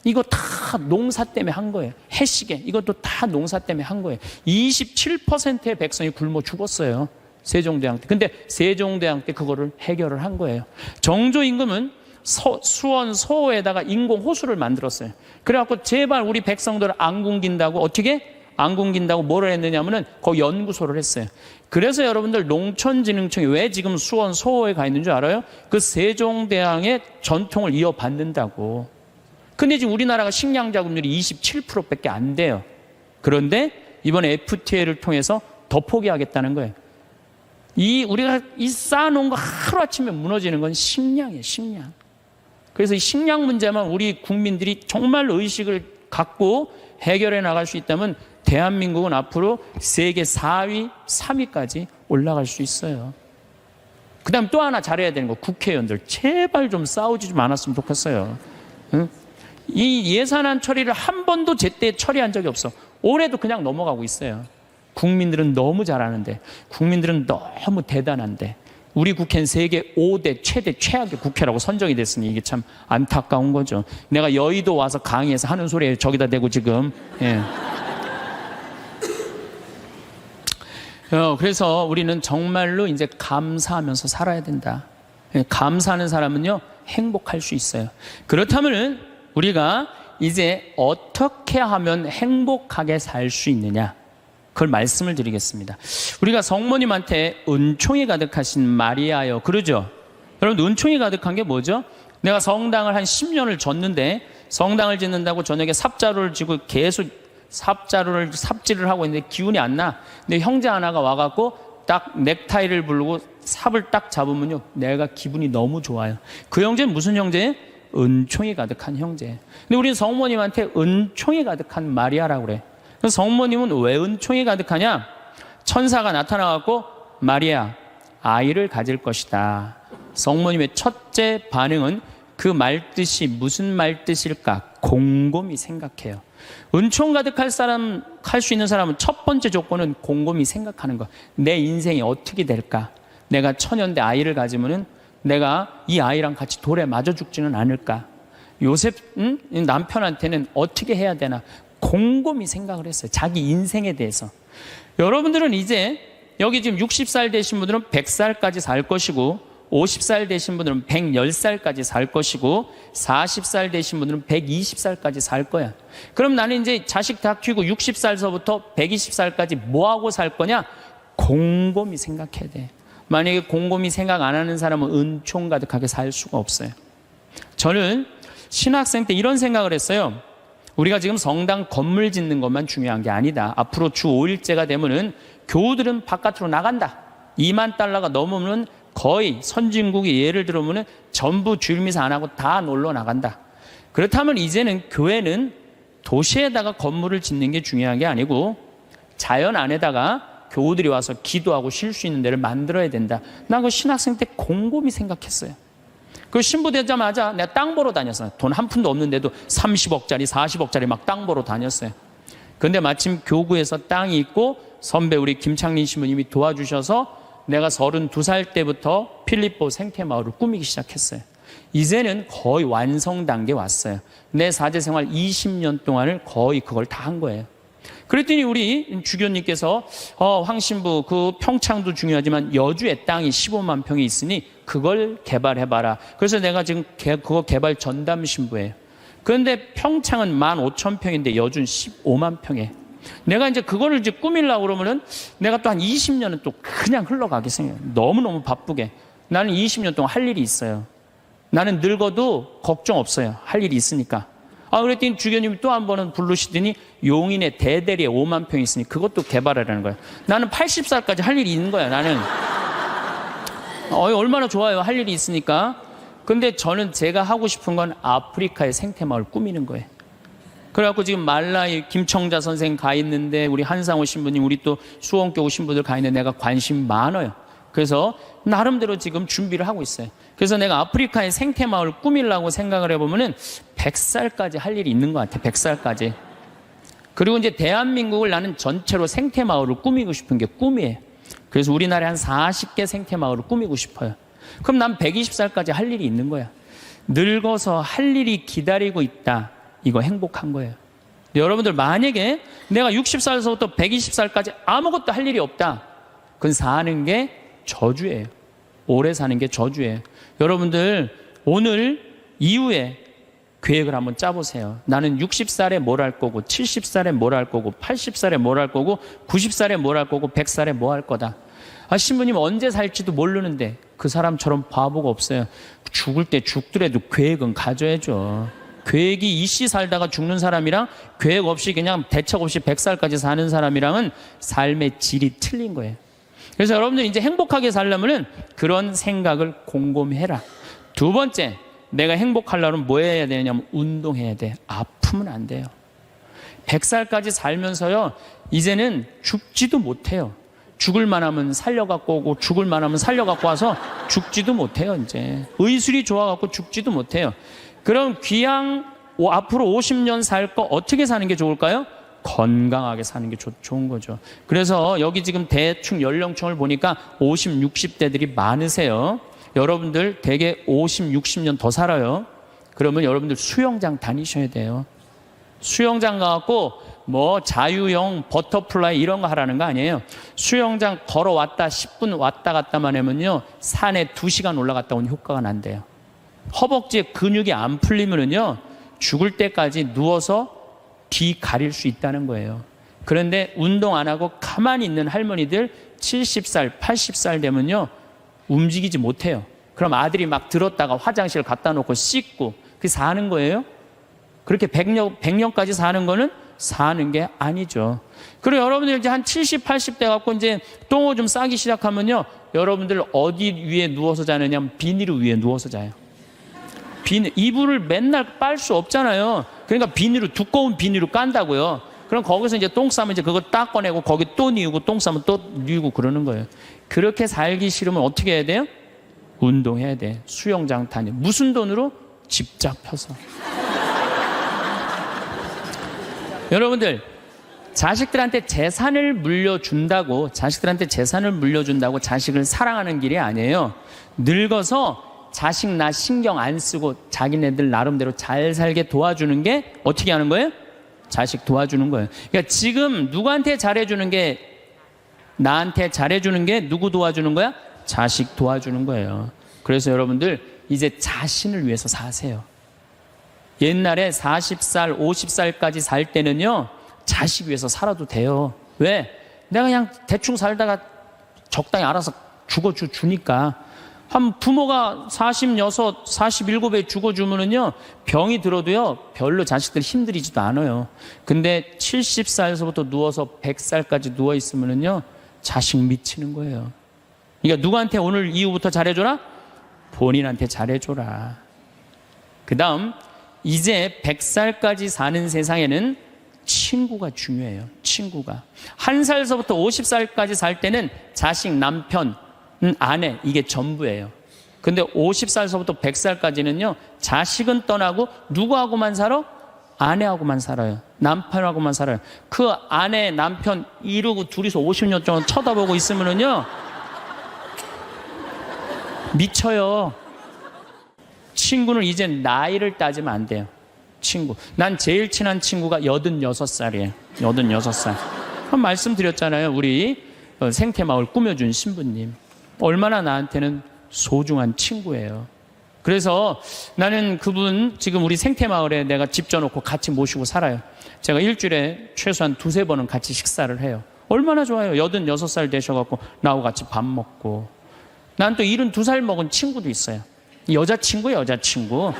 이거 다 농사 때문에 한 거예요. 해시계, 이것도 다 농사 때문에 한 거예요. 27%의 백성이 굶어 죽었어요. 세종대왕 때. 근데 세종대왕 때 그거를 해결을 한 거예요. 정조 임금은 수원 소호에다가 인공 호수를 만들었어요. 그래갖고 제발 우리 백성들을 안 굶긴다고, 어떻게? 안 굶긴다고 뭐를 했느냐면은 거기 연구소를 했어요. 그래서 여러분들 농촌진흥청이 왜 지금 수원 소호에 가 있는 줄 알아요? 그 세종대왕의 전통을 이어받는다고. 근데 지금 우리나라가 식량 자급률이 27%밖에 안 돼요. 그런데 이번에 FTA를 통해서 더 포기하겠다는 거예요. 우리가 쌓아놓은 거 하루아침에 무너지는 건 식량이에요, 식량. 그래서 이 식량 문제만 우리 국민들이 정말 의식을 갖고 해결해 나갈 수 있다면 대한민국은 앞으로 세계 4위, 3위까지 올라갈 수 있어요. 그 다음 또 하나 잘해야 되는 거, 국회의원들 제발 좀 싸우지 좀 않았으면 좋겠어요. 응? 이 예산안 처리를 한 번도 제때 처리한 적이 없어. 올해도 그냥 넘어가고 있어요. 국민들은 너무 잘하는데, 국민들은 너무 대단한데, 우리 국회는 세계 5대 최대 최악의 국회라고 선정이 됐으니 이게 참 안타까운 거죠. 내가 여의도 와서 강의해서 하는 소리에 저기다 대고 지금. 예. 그래서 우리는 정말로 이제 감사하면서 살아야 된다. 예, 감사하는 사람은요, 행복할 수 있어요. 그렇다면은 우리가 이제 어떻게 하면 행복하게 살 수 있느냐, 그걸 말씀을 드리겠습니다. 우리가 성모님한테 은총이 가득하신 마리아여 그러죠. 여러분, 은총이 가득한 게 뭐죠? 내가 성당을 한 10년을 졌는데, 성당을 짓는다고 저녁에 삽자루를 쥐고 계속 삽질을 하고 있는데 기운이 안 나. 근데 형제 하나가 와갖고 딱 넥타이를 부르고 삽을 딱 잡으면요, 내가 기분이 너무 좋아요. 그 형제는 무슨 형제예요? 은총이 가득한 형제. 근데 우리는 성모님한테 은총이 가득한 마리아라고 그래. 그래서 성모님은 왜 은총이 가득하냐? 천사가 나타나갖고 마리아, 아이를 가질 것이다. 성모님의 첫째 반응은 그 말뜻이 무슨 말뜻일까? 곰곰이 생각해요. 은총 가득할 사람, 할 수 있는 사람은 첫 번째 조건은 곰곰이 생각하는 거. 내 인생이 어떻게 될까? 내가 처년대 아이를 가지면은 내가 이 아이랑 같이 돌에 맞아 죽지는 않을까? 요셉 남편한테는 어떻게 해야 되나? 곰곰이 생각을 했어요. 자기 인생에 대해서. 여러분들은 이제 여기 지금 60살 되신 분들은 100살까지 살 것이고, 50살 되신 분들은 110살까지 살 것이고, 40살 되신 분들은 120살까지 살 거야. 그럼 나는 이제 자식 다 키우고 60살서부터 120살까지 뭐하고 살 거냐? 곰곰이 생각해야 돼. 만약에 곰곰이 생각 안 하는 사람은 은총 가득하게 살 수가 없어요. 저는 신학생 때 이런 생각을 했어요. 우리가 지금 성당 건물 짓는 것만 중요한 게 아니다. 앞으로 주 5일째가 되면은 교우들은 바깥으로 나간다. 2만 달러가 넘으면 거의 선진국이 예를 들어보면 전부 주일미사 안 하고 다 놀러 나간다. 그렇다면 이제는 교회는 도시에다가 건물을 짓는 게 중요한 게 아니고 자연 안에다가 교우들이 와서 기도하고 쉴 수 있는 데를 만들어야 된다. 난 그 신학생 때 곰곰이 생각했어요. 그 신부되자마자 내가 땅 보러 다녔어요. 돈 한 푼도 없는데도 30억짜리 40억짜리 막 땅 보러 다녔어요. 그런데 마침 교구에서 땅이 있고 선배 우리 김창린 신부님이 도와주셔서 내가 32살 때부터 필리포 생태마을을 꾸미기 시작했어요. 이제는 거의 완성 단계에 왔어요. 내 사제생활 20년 동안을 거의 그걸 다 한 거예요. 그랬더니 우리 주교님께서 황 신부 그 평창도 중요하지만 여주의 땅이 15만 평이 있으니 그걸 개발해봐라. 그래서 내가 지금 그거 개발 전담 신부예요. 그런데 평창은 15,000평인데 여주는 15만 평에. 내가 이제 그거를 이제 꾸밀려고 그러면은 내가 또 한 20년은 또 그냥 흘러가게 생겨요. 너무너무 바쁘게. 나는 20년 동안 할 일이 있어요. 나는 늙어도 걱정 없어요. 할 일이 있으니까. 그랬더니 주교님이 또 한 번은 부르시더니 용인에 대대리에 5만 평이 있으니 그것도 개발하라는 거예요. 나는 80살까지 할 일이 있는 거야, 나는. 얼마나 좋아요, 할 일이 있으니까. 근데 저는 제가 하고 싶은 건 아프리카의 생태마을 꾸미는 거예요. 그래갖고 지금 말라이 김청자 선생 가 있는데 우리 한상호 신부님, 우리 또 수원교구 신부들 가 있는데 내가 관심 많아요. 그래서 나름대로 지금 준비를 하고 있어요. 그래서 내가 아프리카의 생태마을 꾸밀라고 생각을 해보면은 100살까지 할 일이 있는 것 같아. 100살까지. 그리고 이제 대한민국을 나는 전체로 생태마을을 꾸미고 싶은 게 꿈이에요. 그래서 우리나라에 한 40개 생태마을을 꾸미고 싶어요. 그럼 난 120살까지 할 일이 있는 거야. 늙어서 할 일이 기다리고 있다. 이거 행복한 거예요. 여러분들 만약에 내가 60살에서부터 120살까지 아무것도 할 일이 없다. 그건 사는 게 저주예요. 오래 사는 게 저주예요. 여러분들 오늘 이후에 계획을 한번 짜보세요. 나는 60살에 뭘 할 거고 70살에 뭘 할 거고 80살에 뭘 할 거고 90살에 뭘 할 거고 100살에 뭐 할 거다. 신부님 언제 살지도 모르는데 그 사람처럼 바보가 없어요. 죽을 때 죽더라도 계획은 가져야죠. 계획이 이씨 살다가 죽는 사람이랑 계획 없이 그냥 대책 없이 100살까지 사는 사람이랑은 삶의 질이 틀린 거예요. 그래서 여러분들 이제 행복하게 살려면은 그런 생각을 곰곰해라. 두 번째, 내가 행복하려면 뭐 해야 되냐면 운동해야 돼. 아프면 안 돼요. 100살까지 살면서요, 이제는 죽지도 못해요. 죽을 만하면 살려갖고 오고 죽을 만하면 살려갖고 와서 죽지도 못해요. 이제 의술이 좋아갖고 죽지도 못해요. 그럼 귀양 앞으로 50년 살 거 어떻게 사는 게 좋을까요? 건강하게 사는 게 좋은 거죠. 그래서 여기 지금 대충 연령층을 보니까 50, 60대들이 많으세요. 여러분들 대개 50, 60년 더 살아요. 그러면 여러분들 수영장 다니셔야 돼요. 수영장 가갖고 뭐 자유형 버터플라이 이런 거 하라는 거 아니에요. 수영장 걸어왔다 10분 왔다 갔다만 하면요, 산에 2시간 올라갔다 온 효과가 난대요. 허벅지에 근육이 안 풀리면은요, 죽을 때까지 누워서 뒤 가릴 수 있다는 거예요. 그런데 운동 안 하고 가만히 있는 할머니들 70살, 80살 되면요, 움직이지 못해요. 그럼 아들이 막 들었다가 화장실 갖다 놓고 씻고 그게 사는 거예요? 그렇게 100년까지 사는 거는 사는 게 아니죠. 그리고 여러분들 이제 한 70, 80대 갖고 이제 똥을 좀 싸기 시작하면요, 여러분들 어디 위에 누워서 자느냐, 비닐 위에 누워서 자요. 이불을 맨날 빨 수 없잖아요. 그러니까 두꺼운 비닐로 깐다고요. 그럼 거기서 이제 똥 싸면 이제 그거 딱 꺼내고 거기 또 뉘우고 똥 싸면 또 뉘우고 그러는 거예요. 그렇게 살기 싫으면 어떻게 해야 돼요? 운동해야 돼. 수영장 다니. 무슨 돈으로? 집 잡혀서. 여러분들, 자식들한테 재산을 물려준다고 자식을 사랑하는 길이 아니에요. 늙어서 자식 나 신경 안 쓰고 자기네들 나름대로 잘 살게 도와주는 게 어떻게 하는 거예요? 자식 도와주는 거예요. 그러니까 지금 누구한테 잘해주는 게, 나한테 잘해주는 게 누구 도와주는 거야? 자식 도와주는 거예요. 그래서 여러분들 이제 자신을 위해서 사세요. 옛날에 40살, 50살까지 살 때는요, 자식 위해서 살아도 돼요. 왜? 내가 그냥 대충 살다가 적당히 알아서 죽어주니까. 한 부모가 46, 47에 죽어주면은요, 병이 들어도요, 별로 자식들 힘들이지도 않아요. 근데 70살에서부터 누워서 100살까지 누워있으면은요, 자식 미치는 거예요. 그러니까 누구한테 오늘 이후부터 잘해줘라? 본인한테 잘해줘라. 그 다음, 이제 100살까지 사는 세상에는 친구가 중요해요. 친구가. 1살서부터 50살까지 살 때는 자식, 남편, 아내, 이게 전부예요. 근데 50살서부터 100살까지는요, 자식은 떠나고 누구하고만 살아? 아내하고만 살아요. 남편하고만 살아요. 그 아내, 남편 이러고 둘이서 50년 동안 쳐다보고 있으면은요, 미쳐요. 친구는 이제 나이를 따지면 안 돼요. 친구. 난 제일 친한 친구가 86살이에요. 86살. 그럼 말씀드렸잖아요. 우리 생태마을 꾸며준 신부님. 얼마나 나한테는 소중한 친구예요. 그래서 나는 그분 지금 우리 생태마을에 내가 집 져놓고 같이 모시고 살아요. 제가 일주일에 최소한 2-3번은 같이 식사를 해요. 얼마나 좋아요. 86살 되셔갖고 나하고 같이 밥 먹고. 난 또 72살 먹은 친구도 있어요. 여자친구.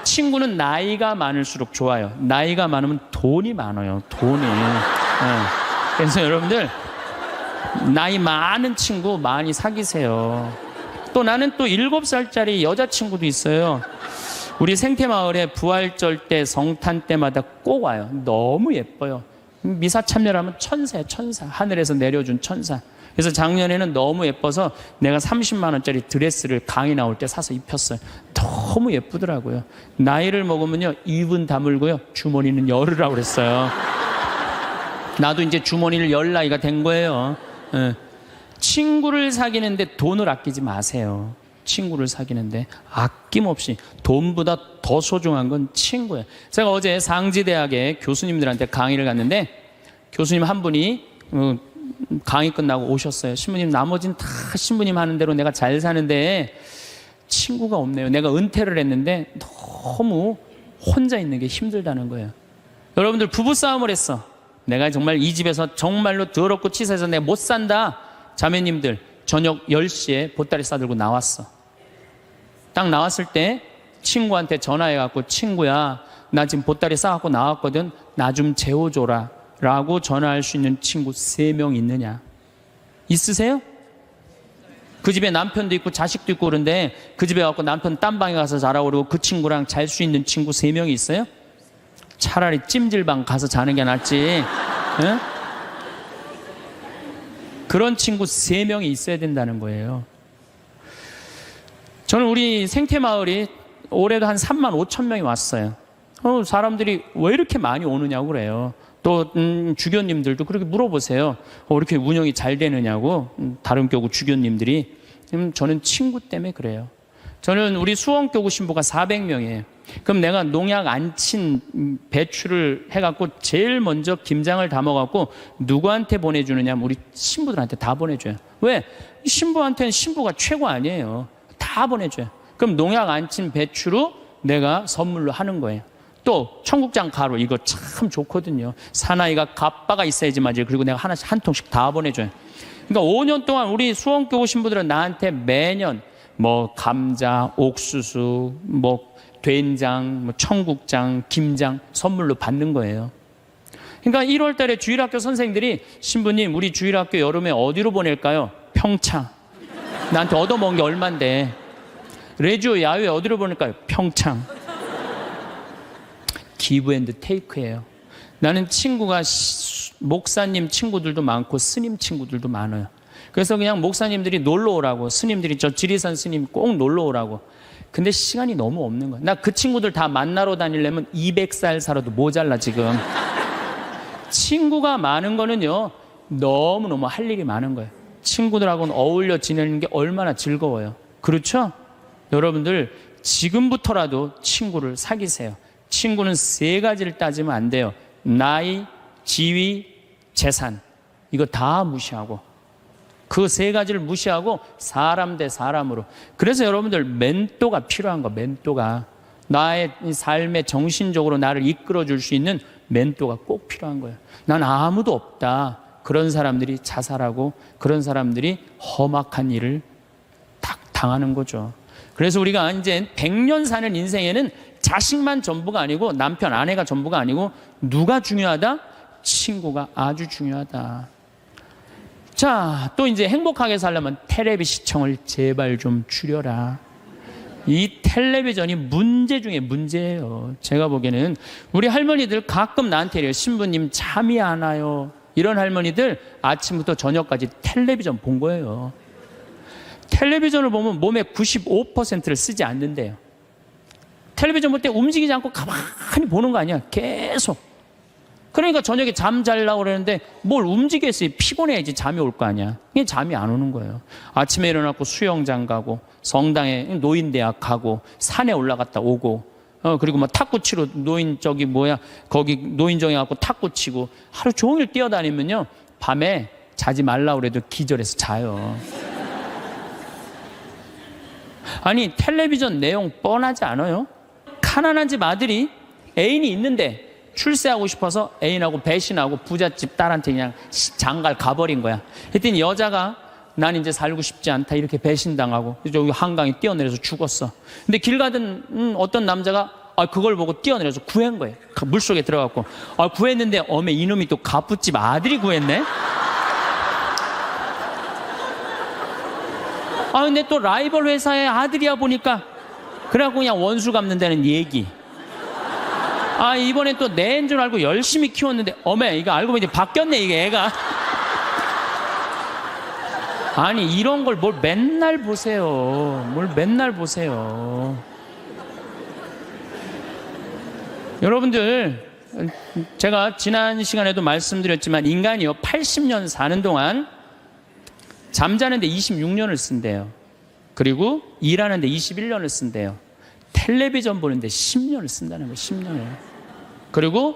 친구는 나이가 많을수록 좋아요. 나이가 많으면 돈이 많아요. 돈이. 그래서 여러분들 나이 많은 친구 많이 사귀세요. 또 나는 또 7살짜리 여자친구도 있어요. 우리 생태마을에 부활절 때, 성탄 때마다 꼭 와요. 너무 예뻐요. 미사참여하면 천사예요. 천사. 하늘에서 내려준 천사. 그래서 작년에는 너무 예뻐서 내가 30만 원짜리 드레스를 강의 나올 때 사서 입혔어요. 너무 예쁘더라고요. 나이를 먹으면요, 입은 다물고요, 주머니는 열으라고 그랬어요. 나도 이제 주머니를 열 나이가 된 거예요. 예. 친구를 사귀는데 돈을 아끼지 마세요. 친구를 사귀는데 아낌없이, 돈보다 더 소중한 건 친구예요. 제가 어제 상지대학의 교수님들한테 강의를 갔는데 교수님 한 분이 강의 끝나고 오셨어요. 신부님, 나머지는 다 신부님 하는 대로 내가 잘 사는데 친구가 없네요. 내가 은퇴를 했는데 너무 혼자 있는 게 힘들다는 거예요. 여러분들, 부부싸움을 했어. 내가 정말 이 집에서 정말로 더럽고 치사해서 내가 못 산다. 자매님들, 저녁 10시에 보따리 싸들고 나왔어. 딱 나왔을 때 친구한테 전화해갖고, 친구야, 나 지금 보따리 싸갖고 나왔거든. 나 좀 재워줘라 라고 전화할 수 있는 친구 3명 있느냐? 있으세요? 그 집에 남편도 있고 자식도 있고 그런데 그 집에 가서 남편 딴 방에 가서 자라고 그러고 그 친구랑 잘 수 있는 친구 3명이 있어요? 차라리 찜질방 가서 자는 게 낫지. 예? 그런 친구 3명이 있어야 된다는 거예요. 저는 우리 생태마을이 올해도 한 3만 5천 명이 왔어요. 사람들이 왜 이렇게 많이 오느냐고 그래요. 또 주교님들도 그렇게 물어보세요. 이렇게 운영이 잘 되느냐고, 다른 교구 주교님들이. 저는 친구 때문에 그래요. 저는 우리 수원교구 신부가 400명이에요. 그럼 내가 농약 안 친 배추를 해갖고 제일 먼저 김장을 담아갖고 누구한테 보내주느냐면 우리 신부들한테 다 보내줘요. 왜? 신부한테는 신부가 최고 아니에요. 다 보내줘요. 그럼 농약 안 친 배추로 내가 선물로 하는 거예요. 또 청국장 가루, 이거 참 좋거든요. 사나이가 갑바가 있어야지 맞아요. 그리고 내가 하나씩 한 통씩 다 보내줘요. 그러니까 5년 동안 우리 수원교구 신부들은 나한테 매년 뭐 감자, 옥수수, 뭐 된장, 뭐 청국장, 김장 선물로 받는 거예요. 그러니까 1월 달에 주일학교 선생님들이, 신부님, 우리 주일학교 여름에 어디로 보낼까요? 평창. 나한테 얻어먹은 게 얼만데. 레지오 야외 어디로 보낼까요? 평창. 기브 앤드 테이크예요. 나는 친구가 목사님 친구들도 많고 스님 친구들도 많아요. 그래서 그냥 목사님들이 놀러 오라고, 스님들이 저 지리산 스님 꼭 놀러 오라고. 근데 시간이 너무 없는 거야. 나 그 친구들 다 만나러 다니려면 200살 살아도 모자라 지금. 친구가 많은 거는요, 너무너무 할 일이 많은 거예요. 친구들하고는 어울려 지내는 게 얼마나 즐거워요. 그렇죠? 여러분들, 지금부터라도 친구를 사귀세요. 친구는 3가지를 따지면 안 돼요. 나이, 지위, 재산. 이거 다 무시하고, 그 3가지를 무시하고 사람 대 사람으로. 그래서 여러분들, 멘토가 필요한 거. 멘토가 나의 삶에 정신적으로 나를 이끌어 줄 수 있는 멘토가 꼭 필요한 거예요. 난 아무도 없다. 그런 사람들이 자살하고 그런 사람들이 험악한 일을 딱 당하는 거죠. 그래서 우리가 이제 100년 사는 인생에는 자식만 전부가 아니고, 남편, 아내가 전부가 아니고, 누가 중요하다? 친구가 아주 중요하다. 자, 또 이제 행복하게 살려면 텔레비 시청을 제발 좀 줄여라. 이 텔레비전이 문제 중에 문제예요. 제가 보기에는 우리 할머니들 가끔 나한테 이래요. 신부님, 잠이 안 와요. 이런 할머니들 아침부터 저녁까지 텔레비전 본 거예요. 텔레비전을 보면 몸의 95%를 쓰지 않는데요. 텔레비전 볼 때 움직이지 않고 가만히 보는 거 아니야. 계속. 그러니까 저녁에 잠 자려고 그러는데 뭘 움직였어요. 피곤해야지 잠이 올 거 아니야. 그게 잠이 안 오는 거예요. 아침에 일어나고 수영장 가고, 성당에 노인대학 가고, 산에 올라갔다 오고, 그리고 뭐 탁구 치러 거기 노인정에 가고 탁구 치고, 하루 종일 뛰어다니면요, 밤에 자지 말라고 그래도 기절해서 자요. 아니, 텔레비전 내용 뻔하지 않아요? 가난한 집 아들이 애인이 있는데 출세하고 싶어서 애인하고 배신하고 부잣집 딸한테 그냥 장갈 가버린 거야. 그랬더니 여자가, 난 이제 살고 싶지 않다, 이렇게 배신당하고 저기 한강에 뛰어내려서 죽었어. 근데 길 가던 어떤 남자가 그걸 보고 뛰어내려서 구한 거예요. 물속에 들어갔고, 구했는데 어메, 이놈이 또 갑부집 아들이 구했네. 근데 또 라이벌 회사의 아들이야 보니까, 그래갖고 그냥 원수 갚는다는 얘기. 이번엔 또 내인 줄 알고 열심히 키웠는데 어메, 이거 알고 보니 바뀌었네, 이게 애가. 아니 이런 걸 뭘 맨날 보세요. 뭘 맨날 보세요. 여러분들, 제가 지난 시간에도 말씀드렸지만 인간이요 80년 사는 동안 잠자는데 26년을 쓴대요. 그리고 일하는데 21년을 쓴대요. 텔레비전 보는데 10년을 쓴다는 거예요. 10년을. 그리고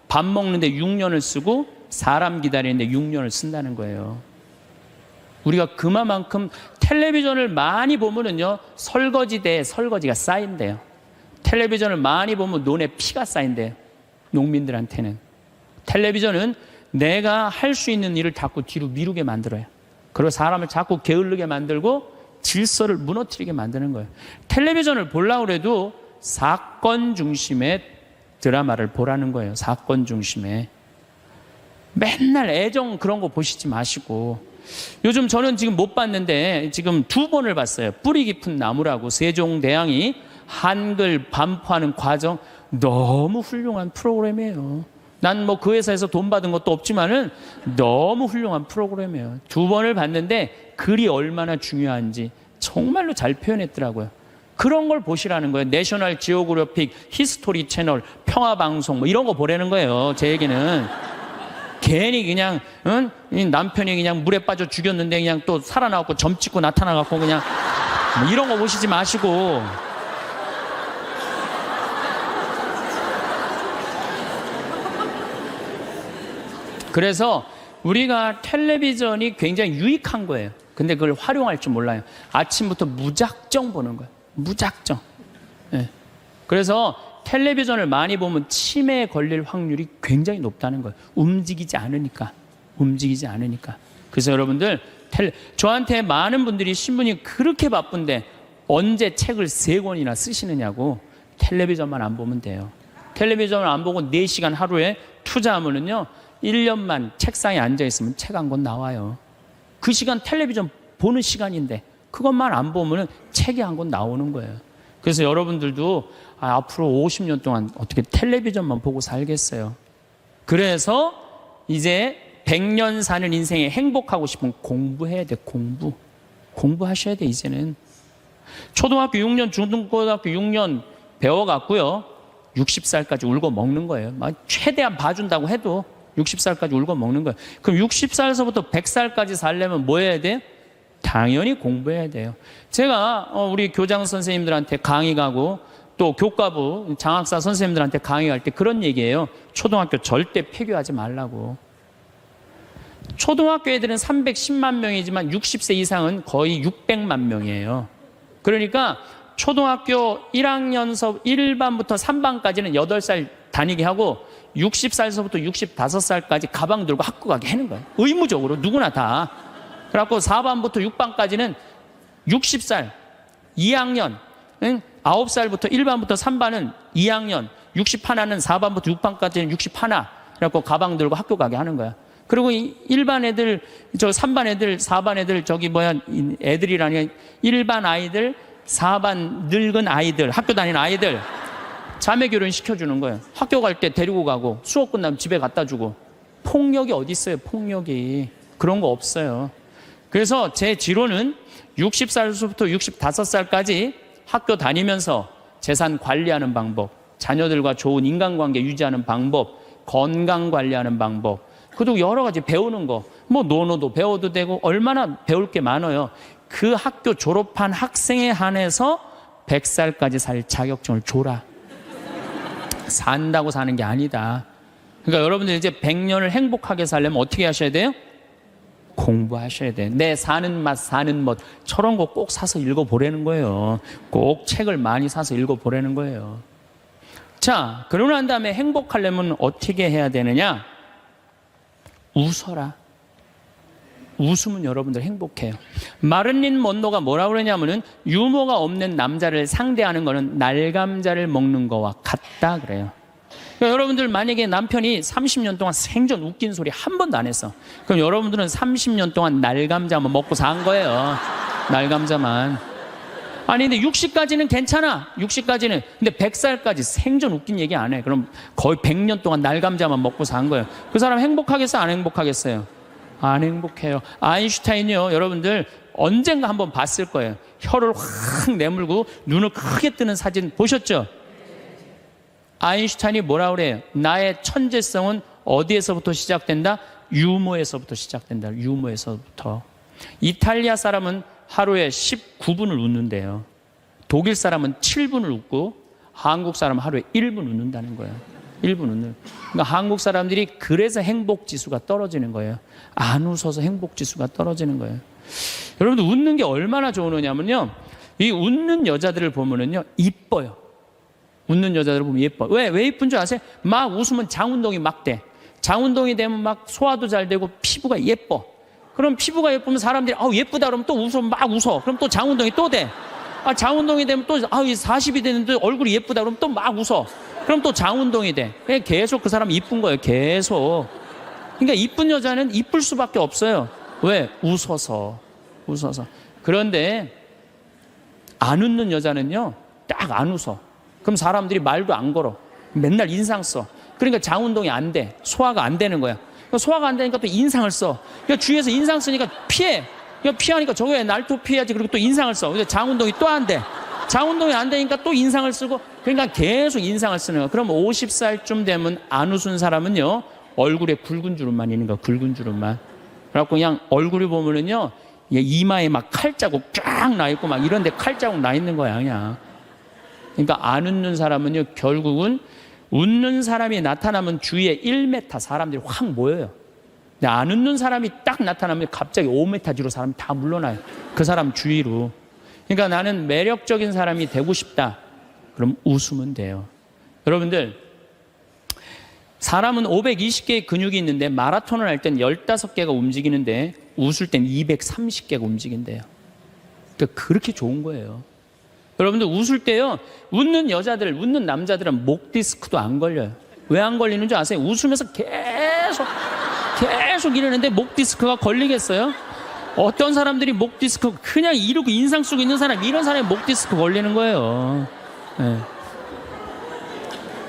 밥 먹는데 6년을 쓰고 사람 기다리는데 6년을 쓴다는 거예요. 우리가 그만큼 텔레비전을 많이 보면은요 설거지대에 설거지가 쌓인대요. 텔레비전을 많이 보면 눈에 피가 쌓인대요. 농민들한테는 텔레비전은 내가 할 수 있는 일을 자꾸 뒤로 미루게 만들어요. 그리고 사람을 자꾸 게을르게 만들고 질서를 무너뜨리게 만드는 거예요. 텔레비전을 보려고 해도 사건 중심의 드라마를 보라는 거예요. 사건 중심의. 맨날 애정 그런 거 보시지 마시고. 요즘 저는 지금 못 봤는데 지금 2번을 봤어요. 뿌리 깊은 나무라고 세종대왕이 한글 반포하는 과정, 너무 훌륭한 프로그램이에요. 난 뭐 그 회사에서 돈 받은 것도 없지만은 너무 훌륭한 프로그램이에요. 2번을 봤는데 글이 얼마나 중요한지 정말로 잘 표현했더라고요. 그런 걸 보시라는 거예요. 내셔널 지오그래픽, 히스토리 채널, 평화방송 뭐 이런 거 보라는 거예요. 제 얘기는. 괜히 그냥 남편이 그냥 물에 빠져 죽였는데 그냥 또 살아나갖고 점 찍고 나타나갖고 그냥 뭐 이런 거 보시지 마시고. 그래서 우리가 텔레비전이 굉장히 유익한 거예요. 근데 그걸 활용할 줄 몰라요. 아침부터 무작정 보는 거예요. 무작정. 네. 그래서 텔레비전을 많이 보면 치매에 걸릴 확률이 굉장히 높다는 거예요. 움직이지 않으니까. 그래서 여러분들 저한테 많은 분들이 신부님 그렇게 바쁜데 언제 책을 3권이나 쓰시느냐고. 텔레비전만 안 보면 돼요. 텔레비전을 안 보고 4시간 하루에 투자하면은요 1년만 책상에 앉아있으면 책 한 권 나와요. 그 시간 텔레비전 보는 시간인데 그것만 안 보면 책이 한 권 나오는 거예요. 그래서 여러분들도 앞으로 50년 동안 어떻게 텔레비전만 보고 살겠어요. 그래서 이제 100년 사는 인생에 행복하고 싶으면 공부해야 돼. 공부하셔야 돼. 이제는 초등학교 6년 중등고등학교 6년 배워갖고요 60살까지 울고 먹는 거예요. 최대한 봐준다고 해도 60살까지 울고 먹는 거예요. 그럼 60살에서부터 100살까지 살려면 뭐 해야 돼? 당연히 공부해야 돼요. 제가 우리 교장 선생님들한테 강의 가고 또 교과부 장학사 선생님들한테 강의할 때 그런 얘기예요. 초등학교 절대 폐교하지 말라고. 초등학교 애들은 310만 명이지만 60세 이상은 거의 600만 명이에요. 그러니까 초등학교 1학년서 1반부터 3반까지는 8살 다니게 하고 60살서부터 65살까지 가방 들고 학교 가게 하는 거예요. 의무적으로 누구나 다. 그래갖고 4반부터 6반까지는 60살 2학년 9살부터 1반부터 3반은 2학년 61는 4반부터 6반까지는 61 그래갖고 가방 들고 학교 가게 하는 거야. 그리고 1반 애들 3반 애들 4반 애들 애들이라니 1반 아이들 4반 늙은 아이들 학교 다니는 아이들 자매 결혼 시켜주는 거예요. 학교 갈 때 데리고 가고 수업 끝나면 집에 갖다 주고. 폭력이 어디 있어요? 폭력이. 그런 거 없어요. 그래서 제 지론은 60살부터 65살까지 학교 다니면서 재산 관리하는 방법, 자녀들과 좋은 인간관계 유지하는 방법, 건강 관리하는 방법, 그리고 여러 가지 배우는 거, 뭐 논어도 배워도 되고 얼마나 배울 게 많아요. 그 학교 졸업한 학생에 한해서 100살까지 살 자격증을 줘라. 산다고 사는 게 아니다. 그러니까 여러분들 이제 100년을 행복하게 살려면 어떻게 하셔야 돼요? 공부하셔야 돼요. 내 사는 맛 사는 멋 저런 거 꼭 사서 읽어보라는 거예요. 꼭 책을 많이 사서 읽어보라는 거예요. 자, 그러고 난 다음에 행복하려면 어떻게 해야 되느냐? 웃어라. 웃으면 여러분들 행복해요. 마를린 먼로가 뭐라고 그러냐면은 유머가 없는 남자를 상대하는 거는 날감자를 먹는 거와 같다 그래요. 그러니까 여러분들 만약에 남편이 30년 동안 생전 웃긴 소리 한 번도 안 했어. 그럼 여러분들은 30년 동안 날감자만 먹고 산 거예요. 날감자만. 아니 근데 60까지는 괜찮아. 60까지는. 근데 100살까지 생전 웃긴 얘기 안 해. 그럼 거의 100년 동안 날감자만 먹고 산 거예요. 그 사람 행복하겠어요? 안 행복하겠어요? 안 행복해요. 아인슈타인이요, 여러분들 언젠가 한번 봤을 거예요. 혀를 확 내물고 눈을 크게 뜨는 사진 보셨죠? 아인슈타인이 뭐라 그래요? 나의 천재성은 어디에서부터 시작된다? 유머에서부터 시작된다. 유머에서부터. 이탈리아 사람은 하루에 19분을 웃는데요. 독일 사람은 7분을 웃고 한국 사람은 하루에 1분 웃는다는 거예요. 1분 웃는. 그러니까 한국 사람들이 그래서 행복지수가 떨어지는 거예요. 안 웃어서 행복지수가 떨어지는 거예요. 여러분들 웃는 게 얼마나 좋으냐면요, 이 웃는 여자들을 보면은요 이뻐요. 웃는 여자들을 보면 예뻐. 왜 이쁜 줄 아세요? 막 웃으면 장운동이 막 돼. 장운동이 되면 막 소화도 잘 되고 피부가 예뻐. 그럼 피부가 예쁘면 사람들이 예쁘다 그러면 또 웃으면 막 웃어. 그럼 또 장운동이 또 돼. 장운동이 되면 또 40이 됐는데 얼굴이 예쁘다 그러면 또 막 웃어. 그럼 또 장운동이 돼. 계속 그 사람 이쁜 거예요. 계속. 그러니까 이쁜 여자는 이쁠 수밖에 없어요. 왜? 웃어서. 그런데 안 웃는 여자는요 딱 안 웃어. 그럼 사람들이 말도 안 걸어. 맨날 인상 써. 그러니까 장운동이 안 돼. 소화가 안 되는 거야. 소화가 안 되니까 또 인상을 써. 그러니까 주위에서 인상 쓰니까 피해. 피하니까 저거에 날 또 피해야지. 그리고 또 인상을 써. 근데 장운동이 또 안 돼. 장운동이 안 되니까 또 인상을 쓰고. 그러니까 계속 인상을 쓰는 거야. 그럼 50살쯤 되면 안 웃은 사람은요 얼굴에 굵은 주름만 있는 거야. 굵은 주름만. 그래갖고 그냥 얼굴이 보면은요 이마에 막 칼자국 쫙 나 있고 막 이런데 칼자국 나 있는 거야 그냥. 그러니까 안 웃는 사람은요 결국은 웃는 사람이 나타나면 주위에 1m 사람들이 확 모여요. 근데 안 웃는 사람이 딱 나타나면 갑자기 5m 뒤로 사람이 다 물러나요. 그 사람 주위로. 그러니까 나는 매력적인 사람이 되고 싶다. 그럼 웃으면 돼요. 여러분들, 사람은 520개의 근육이 있는데 마라톤을 할 땐 15개가 움직이는데 웃을 땐 230개가 움직인대요. 그러니까 그렇게 좋은 거예요. 여러분들 웃을 때요, 웃는 여자들, 웃는 남자들은 목 디스크도 안 걸려요. 왜 안 걸리는 줄 아세요? 웃으면서 계속 이러는데 목 디스크가 걸리겠어요? 어떤 사람들이 목 디스크 그냥 이러고 인상 쓰고 있는 사람, 이런 사람이 목 디스크 걸리는 거예요. 네.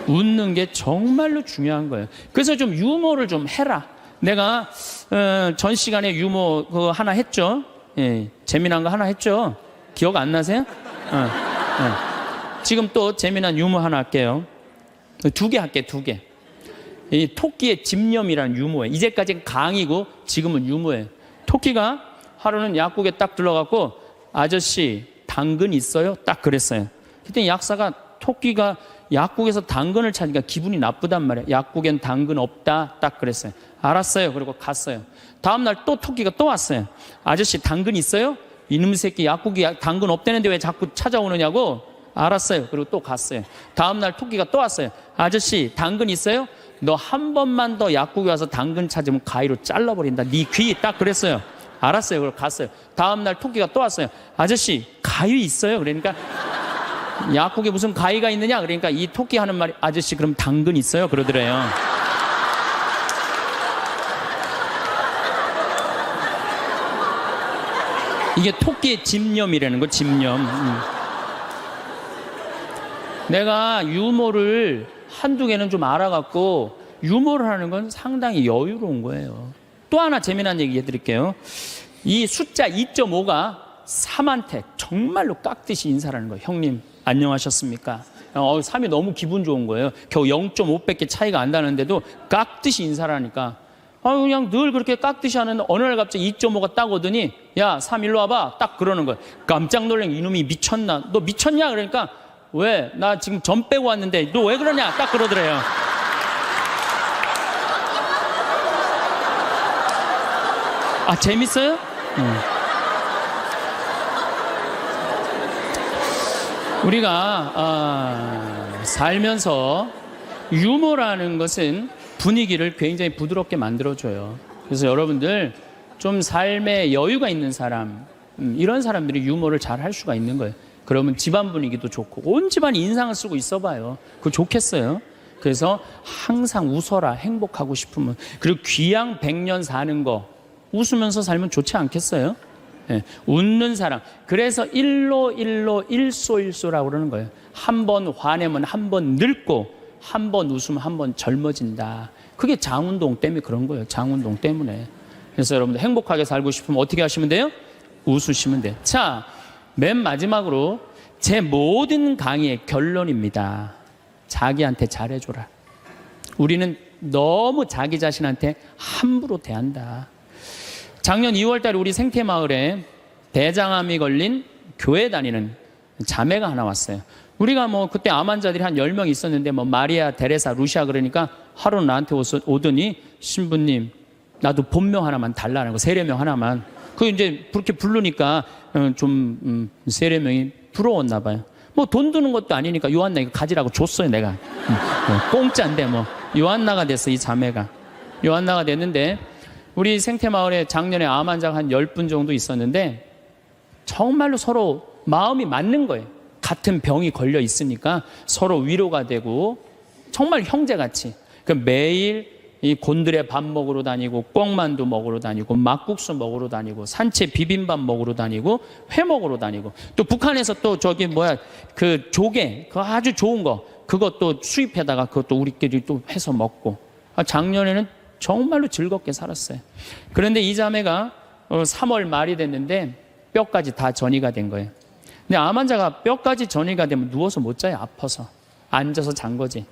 웃는 게 정말로 중요한 거예요. 그래서 좀 유머를 좀 해라. 내가 전 시간에 유머 그거 하나 했죠. 예, 재미난 거 하나 했죠. 기억 안 나세요? 지금 또 재미난 유머 하나 할게요. 2개 할게, 2개. 이 토끼의 집념이라는 유머예요. 이제까지는 강의고 지금은 유머예요. 토끼가 하루는 약국에 딱 들러가고 아저씨 당근 있어요? 딱 그랬어요. 그때 약사가 토끼가 약국에서 당근을 찾으니까 기분이 나쁘단 말이에요. 약국엔 당근 없다 딱 그랬어요. 알았어요. 그리고 갔어요. 다음날 또 토끼가 또 왔어요. 아저씨 당근 있어요? 이놈 새끼 약국이 당근 없다는데 왜 자꾸 찾아오느냐고. 알았어요. 그리고 또 갔어요. 다음날 토끼가 또 왔어요. 아저씨 당근 있어요? 너 한 번만 더 약국에 와서 당근 찾으면 가위로 잘라버린다. 네 귀 딱 그랬어요. 알았어요. 그리고 갔어요. 다음날 토끼가 또 왔어요. 아저씨 가위 있어요? 그러니까 약국에 무슨 가위가 있느냐? 그러니까 이 토끼 하는 말이 아저씨 그럼 당근 있어요? 그러더래요. 이게 토끼의 집념이라는 거, 집념. 내가 유머를 한두 개는 좀 알아갖고 유머를 하는 건 상당히 여유로운 거예요. 또 하나 재미난 얘기 해드릴게요. 이 숫자 2.5가 3한테 정말로 깍듯이 인사를 하는 거예요. 형님 안녕하셨습니까? 3이 너무 기분 좋은 거예요. 겨우 0.5밖에 차이가 안 나는데도 깍듯이 인사를 하니까 그냥 늘 그렇게 깍듯이 하는데 어느 날 갑자기 2.5가 딱 오더니 야 3 일로 와봐 딱 그러는 거예요. 깜짝 놀란 이놈이 미쳤나? 너 미쳤냐? 그러니까 왜? 나 지금 전 빼고 왔는데 너 왜 그러냐? 딱 그러더래요. 재밌어요? 우리가 살면서 유머라는 것은 분위기를 굉장히 부드럽게 만들어줘요. 그래서 여러분들 좀 삶에 여유가 있는 사람, 이런 사람들이 유머를 잘 할 수가 있는 거예요. 그러면 집안 분위기도 좋고 온 집안이 인상을 쓰고 있어봐요. 그거 좋겠어요. 그래서 항상 웃어라. 행복하고 싶으면. 그리고 귀양 100년 사는 거 웃으면서 살면 좋지 않겠어요? 네, 웃는 사람. 그래서 일소라고 그러는 거예요. 한 번 화내면 한 번 늙고 한 번 웃으면 한 번 젊어진다. 그게 장운동 때문에 그런 거예요. 장운동 때문에. 그래서 여러분들 행복하게 살고 싶으면 어떻게 하시면 돼요? 웃으시면 돼요. 자, 맨 마지막으로 제 모든 강의의 결론입니다. 자기한테 잘해줘라. 우리는 너무 자기 자신한테 함부로 대한다. 작년 2월 달에 우리 생태마을에 대장암이 걸린 교회 다니는 자매가 하나 왔어요. 우리가 뭐 그때 암 환자들이 한 10명 있었는데 뭐 마리아, 데레사, 루시아 그러니까 하루 나한테 오더니 신부님 나도 본명 하나만 달라는 거, 세례명 하나만. 그 이제 그렇게 부르니까 좀 세례명이 부러웠나 봐요. 뭐 돈 드는 것도 아니니까 요한나 이거 가지라고 줬어요 내가. 공짜인데 뭐 요한나가 됐어 이 자매가. 요한나가 됐는데 우리 생태마을에 작년에 암 환자가 한 10분 정도 있었는데 정말로 서로 마음이 맞는 거예요. 같은 병이 걸려 있으니까 서로 위로가 되고 정말 형제같이. 그 매일 이 곤드레 밥 먹으러 다니고 꿩만두 먹으러 다니고 막국수 먹으러 다니고 산채 비빔밥 먹으러 다니고 회 먹으러 다니고 또 북한에서 또 저기 그 조개 그 아주 좋은 거 그것도 수입해다가 그것도 우리끼리 또 해서 먹고 작년에는 정말로 즐겁게 살았어요. 그런데 이 자매가 3월 말이 됐는데 뼈까지 다 전이가 된 거예요. 근데 암 환자가 뼈까지 전이가 되면 누워서 못 자요. 아파서 앉아서 잔 거지.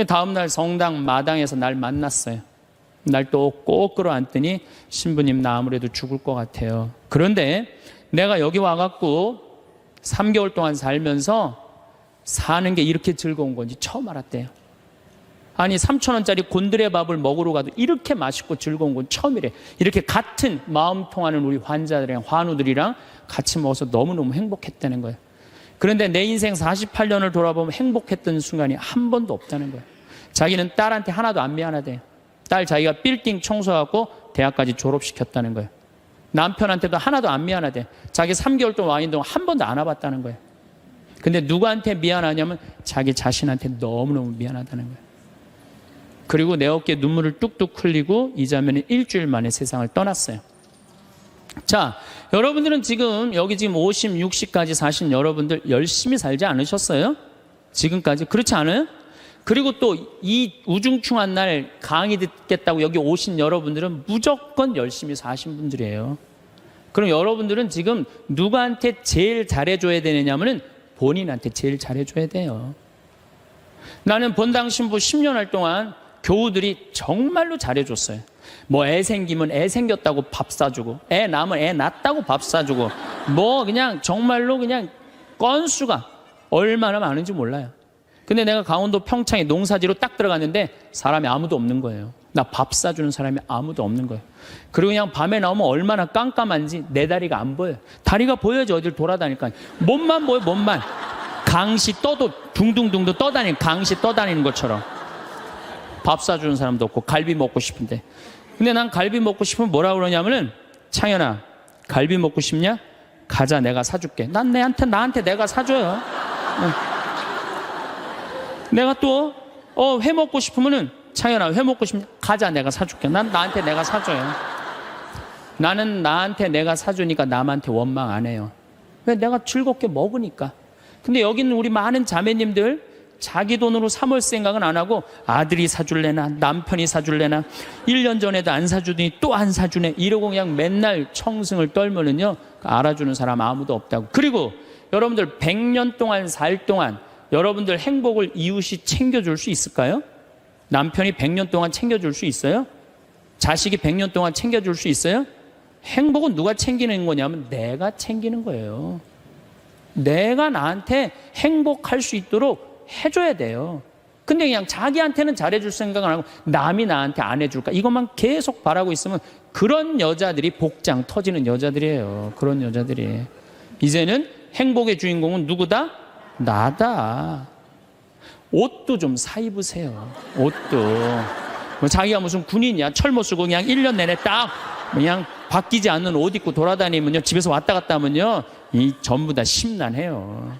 다음날 성당 마당에서 날 만났어요. 날 또 꼭 끌어안더니 신부님 나 아무래도 죽을 것 같아요. 그런데 내가 여기 와갖고 3개월 동안 살면서 사는 게 이렇게 즐거운 건지 처음 알았대요. 아니 3,000원짜리 곤드레 밥을 먹으러 가도 이렇게 맛있고 즐거운 건 처음이래. 이렇게 같은 마음 통하는 우리 환자들이랑 환우들이랑 같이 먹어서 너무너무 행복했다는 거예요. 그런데 내 인생 48년을 돌아보면 행복했던 순간이 한 번도 없다는 거예요. 자기는 딸한테 하나도 안 미안하대요. 딸 자기가 빌딩 청소하고 대학까지 졸업시켰다는 거예요. 남편한테도 하나도 안 미안하대요. 자기 3개월 동안 와 있는 동안 한 번도 안 와봤다는 거예요. 근데 누구한테 미안하냐면 자기 자신한테 너무너무 미안하다는 거예요. 그리고 내 어깨에 눈물을 뚝뚝 흘리고 이 자매는 일주일 만에 세상을 떠났어요. 자, 여러분들은 지금 여기 지금 50, 60까지 사신 여러분들 열심히 살지 않으셨어요? 지금까지 그렇지 않아요? 그리고 또 이 우중충한 날 강의 듣겠다고 여기 오신 여러분들은 무조건 열심히 사신 분들이에요. 그럼 여러분들은 지금 누구한테 제일 잘해줘야 되느냐면은 본인한테 제일 잘해줘야 돼요. 나는 본당 신부 10년 할 동안 교우들이 정말로 잘해줬어요. 뭐 애 생기면 애 생겼다고 밥 사주고 애 낳으면 애 낳았다고 밥 사주고 뭐 그냥 정말로 그냥 건수가 얼마나 많은지 몰라요. 근데 내가 강원도 평창에 농사지로 딱 들어갔는데 사람이 아무도 없는 거예요. 나 밥 사주는 사람이 아무도 없는 거예요. 그리고 그냥 밤에 나오면 얼마나 깜깜한지 내 다리가 안 보여요. 다리가 보여야지 어딜 돌아다니까. 몸만 보여 몸만. 강시 떠도 둥둥둥도 떠다니는 강시 떠다니는 것처럼. 밥 사주는 사람도 없고 갈비 먹고 싶은데. 근데 난 갈비 먹고 싶으면 뭐라 그러냐면은 창현아 갈비 먹고 싶냐? 가자 내가 사줄게. 난 나한테 내가 사줘요. 내가 또 회 먹고 싶으면은 창현아 회 먹고 싶냐? 가자 내가 사줄게. 난 나한테 내가 사줘요. 나는 나한테 내가 사주니까 남한테 원망 안 해요. 왜? 내가 즐겁게 먹으니까. 근데 여기는 우리 많은 자매님들 자기 돈으로 사 먹을 생각은 안 하고 아들이 사줄래나 남편이 사줄래나 1년 전에도 안 사주더니 또 안 사주네 이러고 그냥 맨날 청승을 떨면은요 알아주는 사람 아무도 없다고. 그리고 여러분들 100년 동안 살 동안 여러분들 행복을 이웃이 챙겨줄 수 있을까요? 남편이 100년 동안 챙겨줄 수 있어요? 자식이 100년 동안 챙겨줄 수 있어요? 행복은 누가 챙기는 거냐면 내가 챙기는 거예요. 내가 나한테 행복할 수 있도록 해줘야 돼요. 근데 그냥 자기한테는 잘해줄 생각을 안 하고 남이 나한테 안 해줄까 이것만 계속 바라고 있으면 그런 여자들이 복장 터지는 여자들이에요. 그런 여자들이. 이제는 행복의 주인공은 누구다? 나다. 옷도 좀 사 입으세요. 옷도. 뭐 자기가 무슨 군인이야. 철모 쓰고 그냥 1년 내내 딱 그냥 바뀌지 않는 옷 입고 돌아다니면요. 집에서 왔다 갔다 하면요. 이 전부 다 심란해요.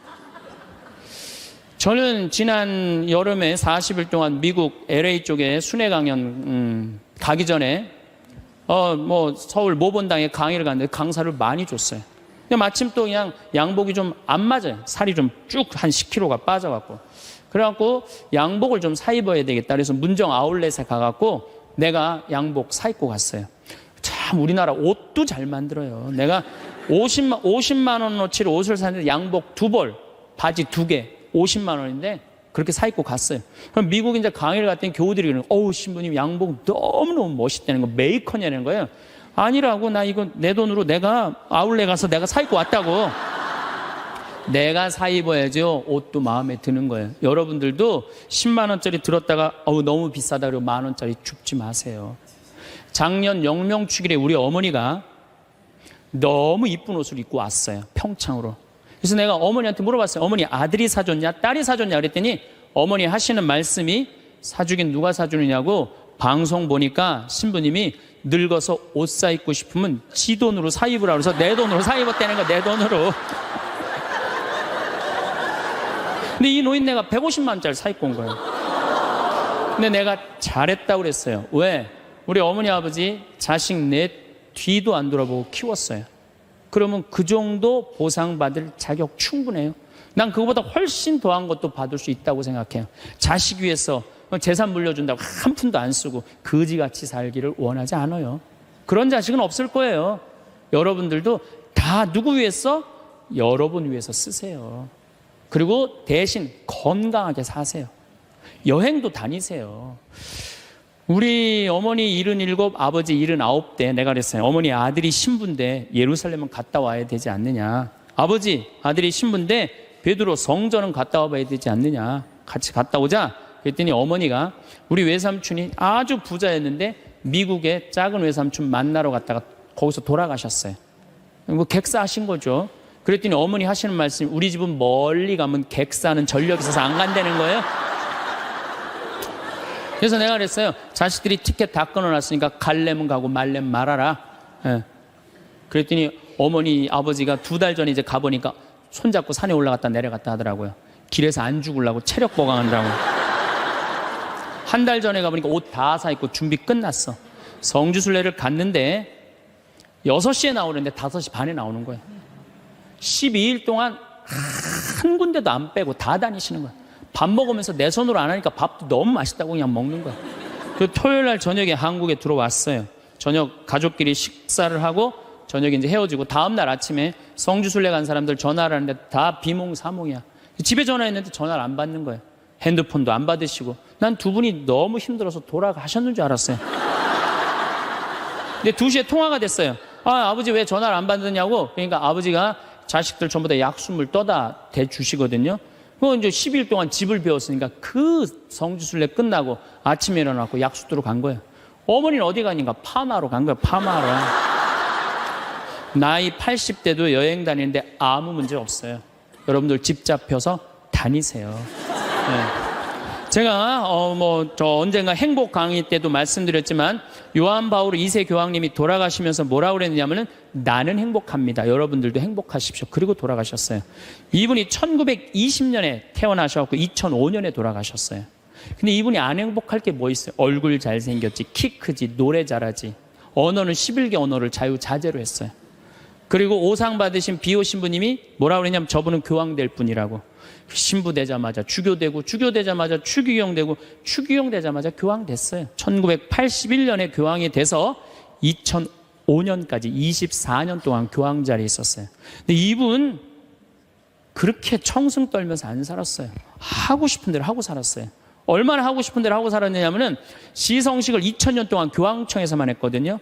저는 지난 여름에 40일 동안 미국 LA 쪽에 순회 강연 가기 전에 서울 모본당에 강의를 갔는데 강사를 많이 줬어요. 근데 마침 또 그냥 양복이 좀 안 맞아요. 살이 좀 쭉 한 10kg가 빠져갖고. 그래갖고 양복을 좀 사 입어야 되겠다. 그래서 문정 아울렛에 가갖고 내가 양복 사 입고 갔어요. 참 우리나라 옷도 잘 만들어요. 내가 50만 원어치를 옷을 샀는데 양복 2벌, 바지 2개, 50만 원인데 그렇게 사 입고 갔어요. 그럼 미국 이제 강의를 갔더니 교우들이 그러는 거예요. 어우, 신부님 양복 너무너무 멋있다는 거, 메이커냐는 거예요. 아니라고, 나 이거 내 돈으로 내가 아울렛 가서 내가 사 입고 왔다고. 내가 사 입어야죠. 옷도 마음에 드는 거예요. 여러분들도 10만 원짜리 들었다가 어우 너무 비싸다 그러고 만 원짜리 줍지 마세요. 작년 영명축일에 우리 어머니가 너무 이쁜 옷을 입고 왔어요. 평창으로. 그래서 내가 어머니한테 물어봤어요. 어머니 아들이 사줬냐 딸이 사줬냐 그랬더니 어머니 하시는 말씀이 사주긴 누가 사주느냐고, 방송 보니까 신부님이 늙어서 옷 사 입고 싶으면 지 돈으로 사 입으라 그래서 내 돈으로 사 입었다는 거, 내 돈으로. 근데 이 노인네가 150만 원짜리 사 입고 온 거예요. 근데 내가 잘했다고 그랬어요. 왜? 우리 어머니 아버지 자식 내 뒤도 안 돌아보고 키웠어요. 그러면 그 정도 보상받을 자격 충분해요. 난 그거보다 훨씬 더한 것도 받을 수 있다고 생각해요. 자식 위해서 재산 물려준다고 한 푼도 안 쓰고 거지같이 살기를 원하지 않아요. 그런 자식은 없을 거예요. 여러분들도 다 누구 위해서? 여러분 위해서 쓰세요. 그리고 대신 건강하게 사세요. 여행도 다니세요. 우리 어머니 77, 아버지 79 때 내가 그랬어요. 어머니 아들이 신부인데 예루살렘은 갔다 와야 되지 않느냐. 아버지 아들이 신부인데 베드로 성전은 갔다 와봐야 되지 않느냐. 같이 갔다 오자. 그랬더니 어머니가 우리 외삼촌이 아주 부자였는데 미국에 작은 외삼촌 만나러 갔다가 거기서 돌아가셨어요. 뭐 객사하신 거죠. 그랬더니 어머니 하시는 말씀이 우리 집은 멀리 가면 객사는 전력이 있어서 안 간다는 거예요. 그래서 내가 그랬어요. 자식들이 티켓 다 끊어놨으니까 갈래면 가고 말래면 말아라. 예. 그랬더니 어머니 아버지가 2달 전에 이제 가보니까 손잡고 산에 올라갔다 내려갔다 하더라고요. 길에서 안 죽으려고 체력 보강한다고. 한 달 전에 가보니까 옷 다 사 입고 준비 끝났어. 성주순례를 갔는데 6시에 나오는데 5시 반에 나오는 거예요. 12일 동안 한 군데도 안 빼고 다 다니시는 거예요. 밥 먹으면서 내 손으로 안 하니까 밥도 너무 맛있다고 그냥 먹는 거예요. 그 토요일 날 저녁에 한국에 들어왔어요. 저녁 가족끼리 식사를 하고 저녁에 이제 헤어지고 다음 날 아침에 성주순례 간 사람들 전화를 하는데 다 비몽사몽이야. 집에 전화했는데 전화를 안 받는 거예요. 핸드폰도 안 받으시고. 난 두 분이 너무 힘들어서 돌아가셨는 줄 알았어요. 근데 2시에 통화가 됐어요. 아버지 왜 전화를 안 받느냐고. 그러니까 아버지가 자식들 전부 다 약수물 떠다 대주시거든요. 그 이제 10일 동안 집을 배웠으니까 그 성주순례 끝나고 아침에 일어나고 약수도로 간 거예요. 어머니는 어디 가니까 파마로 간 거예요. 파마로. 나이 80대도 여행 다니는데 아무 문제 없어요. 여러분들 집 잡혀서 다니세요. 네. 제가 저 언젠가 행복 강의 때도 말씀드렸지만 요한 바울 2세 교황님이 돌아가시면서 뭐라고 그랬냐면은 나는 행복합니다. 여러분들도 행복하십시오. 그리고 돌아가셨어요. 이분이 1920년에 태어나셔서 2005년에 돌아가셨어요. 근데 이분이 안 행복할 게 뭐 있어요? 얼굴 잘생겼지, 키 크지, 노래 잘하지, 언어는 11개 언어를 자유자재로 했어요. 그리고 오상 받으신 비오 신부님이 뭐라고 그랬냐면 저분은 교황 될 분이라고. 신부 되자마자 주교되고, 주교되자마자 추기경 되고, 추기경 되자마자 교황 됐어요. 1981년에 교황이 돼서 2005년까지 24년 동안 교황 자리에 있었어요. 근데 이분 그렇게 청승 떨면서 안 살았어요. 하고 싶은 대로 하고 살았어요. 얼마나 하고 싶은 대로 하고 살았냐면은 시성식을 2000년 동안 교황청에서만 했거든요.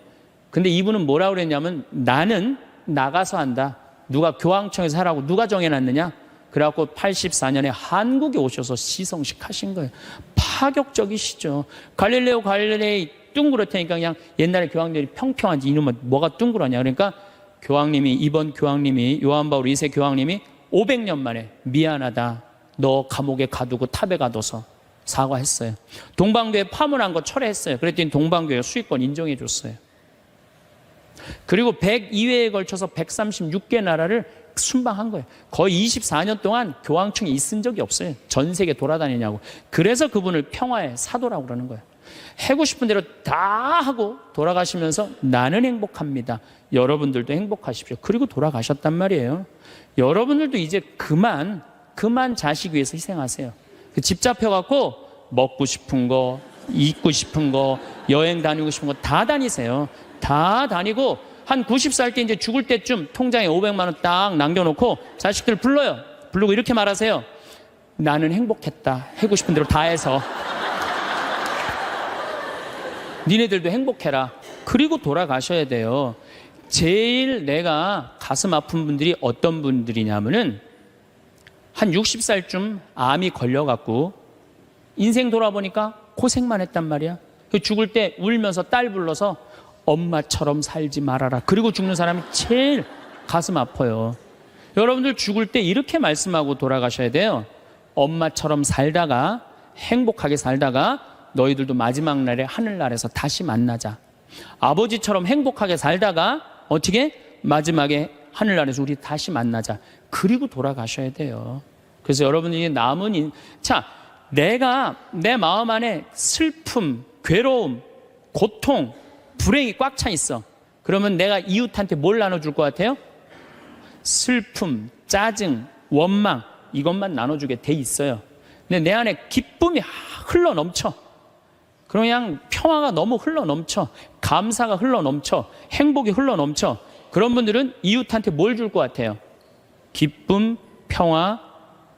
근데 이분은 뭐라고 그랬냐면 나는 나가서 한다. 누가 교황청에서 하라고 누가 정해놨느냐? 그래갖고 84년에 한국에 오셔서 시성식 하신 거예요. 파격적이시죠. 갈릴레오 갈릴레이 둥그렇다니까 그냥 옛날에 교황들이 평평한지 이놈은 뭐가 둥그러냐. 그러니까 이번 교황님이 요한 바울 2세 교황님이 500년 만에 미안하다. 너 감옥에 가두고 탑에 가둬서 사과했어요. 동방교회 파문한 거 철회했어요. 그랬더니 동방교회 수익권 인정해 줬어요. 그리고 102회에 걸쳐서 136개 나라를 순방한 거예요. 거의 24년 동안 교황청에 있은 적이 없어요. 전 세계 돌아다니냐고. 그래서 그분을 평화의 사도라고 그러는 거예요. 하고 싶은 대로 다 하고 돌아가시면서 나는 행복합니다. 여러분들도 행복하십시오. 그리고 돌아가셨단 말이에요. 여러분들도 이제 그만 자식 위해서 희생하세요. 집 잡혀갖고 먹고 싶은 거, 있고 싶은 거, 여행 다니고 싶은 거 다 다니세요. 다 다니고 한 90살 때 이제 죽을 때쯤 통장에 500만 원 딱 남겨놓고 자식들 불러요. 부르고 이렇게 말하세요. 나는 행복했다. 하고 싶은 대로 다 해서. 니네들도 행복해라. 그리고 돌아가셔야 돼요. 제일 내가 가슴 아픈 분들이 어떤 분들이냐면은 한 60살쯤 암이 걸려갖고 인생 돌아보니까 고생만 했단 말이야. 죽을 때 울면서 딸 불러서 엄마처럼 살지 말아라. 그리고 죽는 사람이 제일 가슴 아파요. 여러분들 죽을 때 이렇게 말씀하고 돌아가셔야 돼요. 엄마처럼 살다가 행복하게 살다가 너희들도 마지막 날에 하늘나라에서 다시 만나자. 아버지처럼 행복하게 살다가 어떻게? 마지막에 하늘나라에서 우리 다시 만나자. 그리고 돌아가셔야 돼요. 그래서 여러분이 남은 내가 내 마음 안에 슬픔, 괴로움, 고통, 불행이 꽉 차 있어. 그러면 내가 이웃한테 뭘 나눠줄 것 같아요? 슬픔, 짜증, 원망 이것만 나눠주게 돼 있어요. 근데 내 안에 기쁨이 흘러 넘쳐. 그냥 평화가 너무 흘러 넘쳐. 감사가 흘러 넘쳐. 행복이 흘러 넘쳐. 그런 분들은 이웃한테 뭘 줄 것 같아요? 기쁨, 평화,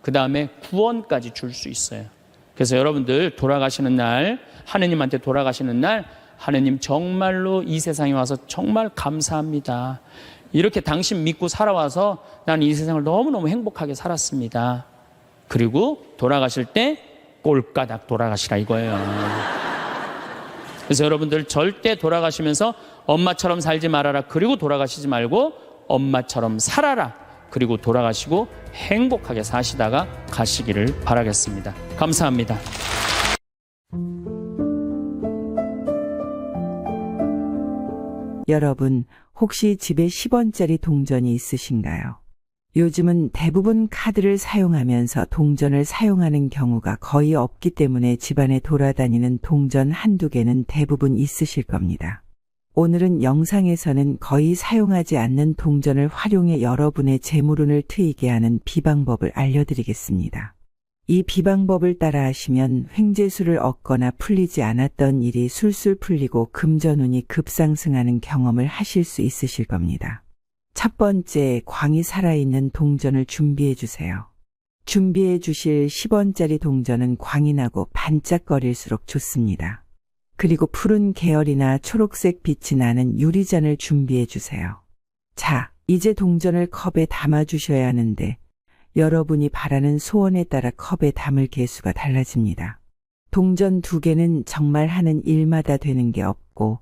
그 다음에 구원까지 줄 수 있어요. 그래서 여러분들 돌아가시는 날, 하느님한테 돌아가시는 날, 하느님 정말로 이 세상에 와서 정말 감사합니다. 이렇게 당신 믿고 살아와서 나는 이 세상을 너무너무 행복하게 살았습니다. 그리고 돌아가실 때 꼴까닥 돌아가시라 이거예요. 그래서 여러분들 절대 돌아가시면서 엄마처럼 살지 말아라. 그리고 돌아가시지 말고 엄마처럼 살아라. 그리고 돌아가시고 행복하게 사시다가 가시기를 바라겠습니다. 감사합니다. 여러분, 혹시 집에 10원짜리 동전이 있으신가요? 요즘은 대부분 카드를 사용하면서 동전을 사용하는 경우가 거의 없기 때문에 집안에 돌아다니는 동전 한두 개는 대부분 있으실 겁니다. 오늘은 영상에서는 거의 사용하지 않는 동전을 활용해 여러분의 재물운을 트이게 하는 비방법을 알려드리겠습니다. 이 비방법을 따라 하시면 횡재수를 얻거나 풀리지 않았던 일이 술술 풀리고 금전운이 급상승하는 경험을 하실 수 있으실 겁니다. 첫 번째, 광이 살아있는 동전을 준비해 주세요. 준비해 주실 10원짜리 동전은 광이 나고 반짝거릴수록 좋습니다. 그리고 푸른 계열이나 초록색 빛이 나는 유리잔을 준비해 주세요. 자, 이제 동전을 컵에 담아 주셔야 하는데 여러분이 바라는 소원에 따라 컵에 담을 개수가 달라집니다. 동전 2개는 정말 하는 일마다 되는 게 없고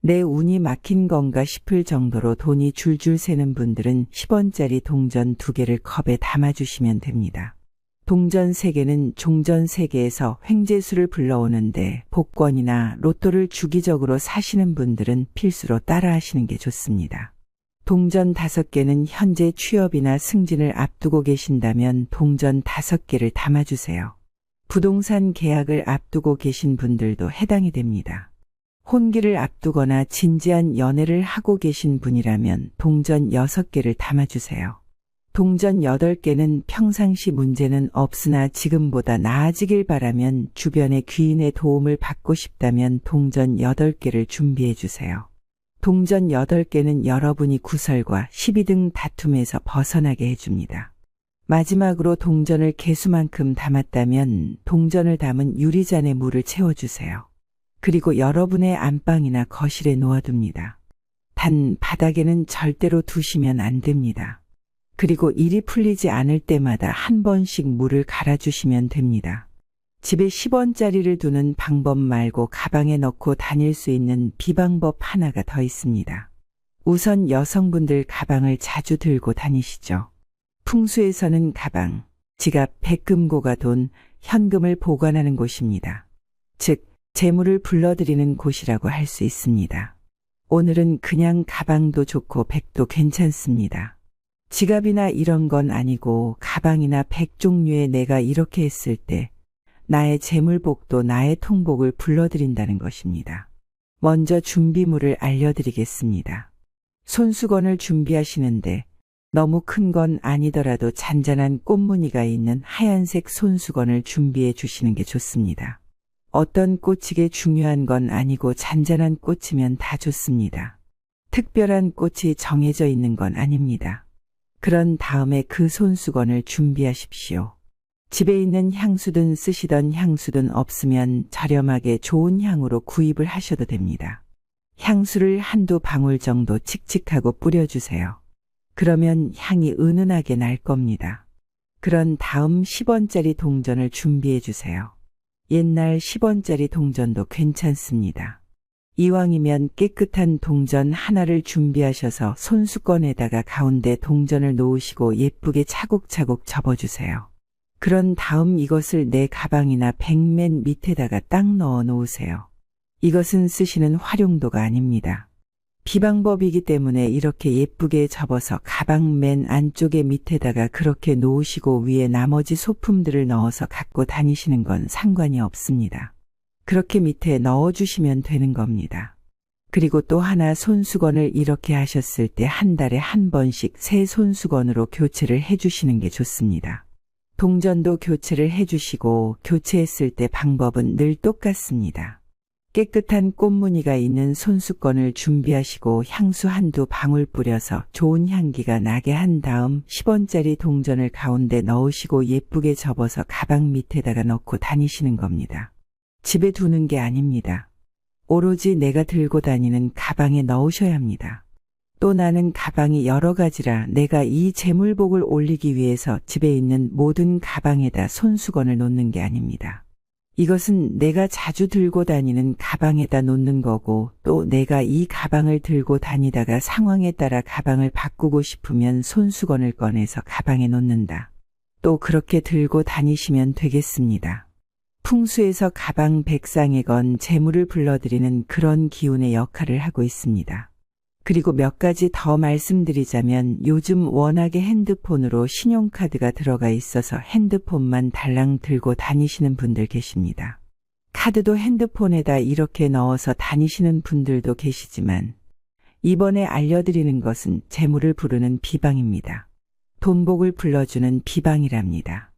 내 운이 막힌 건가 싶을 정도로 돈이 줄줄 새는 분들은 10원짜리 동전 2개를 컵에 담아주시면 됩니다. 동전 3개는 종전 세계에서 횡재수를 불러오는데 복권이나 로또를 주기적으로 사시는 분들은 필수로 따라하시는 게 좋습니다. 동전 5개는 현재 취업이나 승진을 앞두고 계신다면 동전 5개를 담아주세요. 부동산 계약을 앞두고 계신 분들도 해당이 됩니다. 혼기를 앞두거나 진지한 연애를 하고 계신 분이라면 동전 6개를 담아주세요. 동전 8개는 평상시 문제는 없으나 지금보다 나아지길 바라면 주변의 귀인의 도움을 받고 싶다면 동전 8개를 준비해 주세요. 동전 8개는 여러분이 구설과 시비 등 다툼에서 벗어나게 해줍니다. 마지막으로 동전을 개수만큼 담았다면 동전을 담은 유리잔에 물을 채워주세요. 그리고 여러분의 안방이나 거실에 놓아둡니다. 단 바닥에는 절대로 두시면 안 됩니다. 그리고 일이 풀리지 않을 때마다 한 번씩 물을 갈아주시면 됩니다. 집에 10원짜리를 두는 방법 말고 가방에 넣고 다닐 수 있는 비방법 하나가 더 있습니다. 우선 여성분들 가방을 자주 들고 다니시죠. 풍수에서는 가방, 지갑, 백금고가 돈, 현금을 보관하는 곳입니다. 즉, 재물을 불러들이는 곳이라고 할 수 있습니다. 오늘은 그냥 가방도 좋고 백도 괜찮습니다. 지갑이나 이런 건 아니고 가방이나 백 종류의 내가 이렇게 했을 때 나의 재물복도 나의 통복을 불러들인다는 것입니다. 먼저 준비물을 알려드리겠습니다. 손수건을 준비하시는데 너무 큰 건 아니더라도 잔잔한 꽃무늬가 있는 하얀색 손수건을 준비해 주시는 게 좋습니다. 어떤 꽃이게 중요한 건 아니고 잔잔한 꽃이면 다 좋습니다. 특별한 꽃이 정해져 있는 건 아닙니다. 그런 다음에 그 손수건을 준비하십시오. 집에 있는 향수든 쓰시던 향수든 없으면 저렴하게 좋은 향으로 구입을 하셔도 됩니다. 향수를 한두 방울 정도 칙칙하고 뿌려주세요. 그러면 향이 은은하게 날 겁니다. 그런 다음 10원짜리 동전을 준비해 주세요. 옛날 10원짜리 동전도 괜찮습니다. 이왕이면 깨끗한 동전 하나를 준비하셔서 손수건에다가 가운데 동전을 놓으시고 예쁘게 차곡차곡 접어주세요. 그런 다음 이것을 내 가방이나 백 맨 밑에다가 딱 넣어 놓으세요. 이것은 쓰시는 활용도가 아닙니다. 비방법이기 때문에 이렇게 예쁘게 접어서 가방 맨 안쪽에 밑에다가 그렇게 놓으시고 위에 나머지 소품들을 넣어서 갖고 다니시는 건 상관이 없습니다. 그렇게 밑에 넣어주시면 되는 겁니다. 그리고 또 하나 손수건을 이렇게 하셨을 때 한 달에 한 번씩 새 손수건으로 교체를 해주시는 게 좋습니다. 동전도 교체를 해주시고 교체했을 때 방법은 늘 똑같습니다. 깨끗한 꽃무늬가 있는 손수건을 준비하시고 향수 한두 방울 뿌려서 좋은 향기가 나게 한 다음 10원짜리 동전을 가운데 넣으시고 예쁘게 접어서 가방 밑에다가 넣고 다니시는 겁니다. 집에 두는 게 아닙니다. 오로지 내가 들고 다니는 가방에 넣으셔야 합니다. 또 나는 가방이 여러 가지라 내가 이 재물복을 올리기 위해서 집에 있는 모든 가방에다 손수건을 놓는 게 아닙니다. 이것은 내가 자주 들고 다니는 가방에다 놓는 거고 또 내가 이 가방을 들고 다니다가 상황에 따라 가방을 바꾸고 싶으면 손수건을 꺼내서 가방에 놓는다. 또 그렇게 들고 다니시면 되겠습니다. 풍수에서 가방 백상에건 재물을 불러들이는 그런 기운의 역할을 하고 있습니다. 그리고 몇 가지 더 말씀드리자면 요즘 워낙에 핸드폰으로 신용카드가 들어가 있어서 핸드폰만 달랑 들고 다니시는 분들 계십니다. 카드도 핸드폰에다 이렇게 넣어서 다니시는 분들도 계시지만 이번에 알려드리는 것은 재물을 부르는 비방입니다. 돈복을 불러주는 비방이랍니다.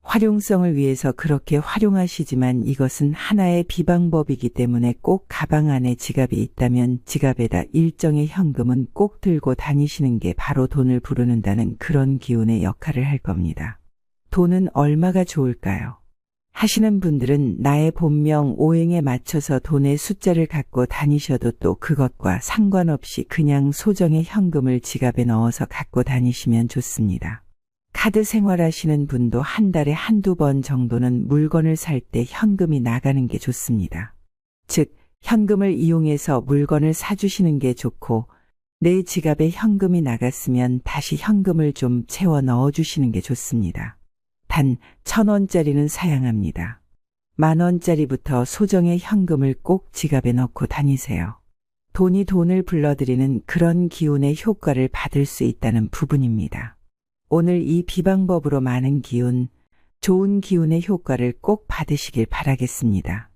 활용성을 위해서 그렇게 활용하시지만 이것은 하나의 비방법이기 때문에 꼭 가방 안에 지갑이 있다면 지갑에다 일정의 현금은 꼭 들고 다니시는 게 바로 돈을 부르는다는 그런 기운의 역할을 할 겁니다. 돈은 얼마가 좋을까요? 하시는 분들은 나의 본명 오행에 맞춰서 돈의 숫자를 갖고 다니셔도 또 그것과 상관없이 그냥 소정의 현금을 지갑에 넣어서 갖고 다니시면 좋습니다. 카드 생활하시는 분도 한 달에 한두 번 정도는 물건을 살 때 현금이 나가는 게 좋습니다. 즉, 현금을 이용해서 물건을 사주시는 게 좋고 내 지갑에 현금이 나갔으면 다시 현금을 좀 채워 넣어주시는 게 좋습니다. 단 1,000원짜리는 사양합니다. 10,000원짜리부터 소정의 현금을 꼭 지갑에 넣고 다니세요. 돈이 돈을 불러들이는 그런 기운의 효과를 받을 수 있다는 부분입니다. 오늘 이 비방법으로 많은 기운, 좋은 기운의 효과를 꼭 받으시길 바라겠습니다.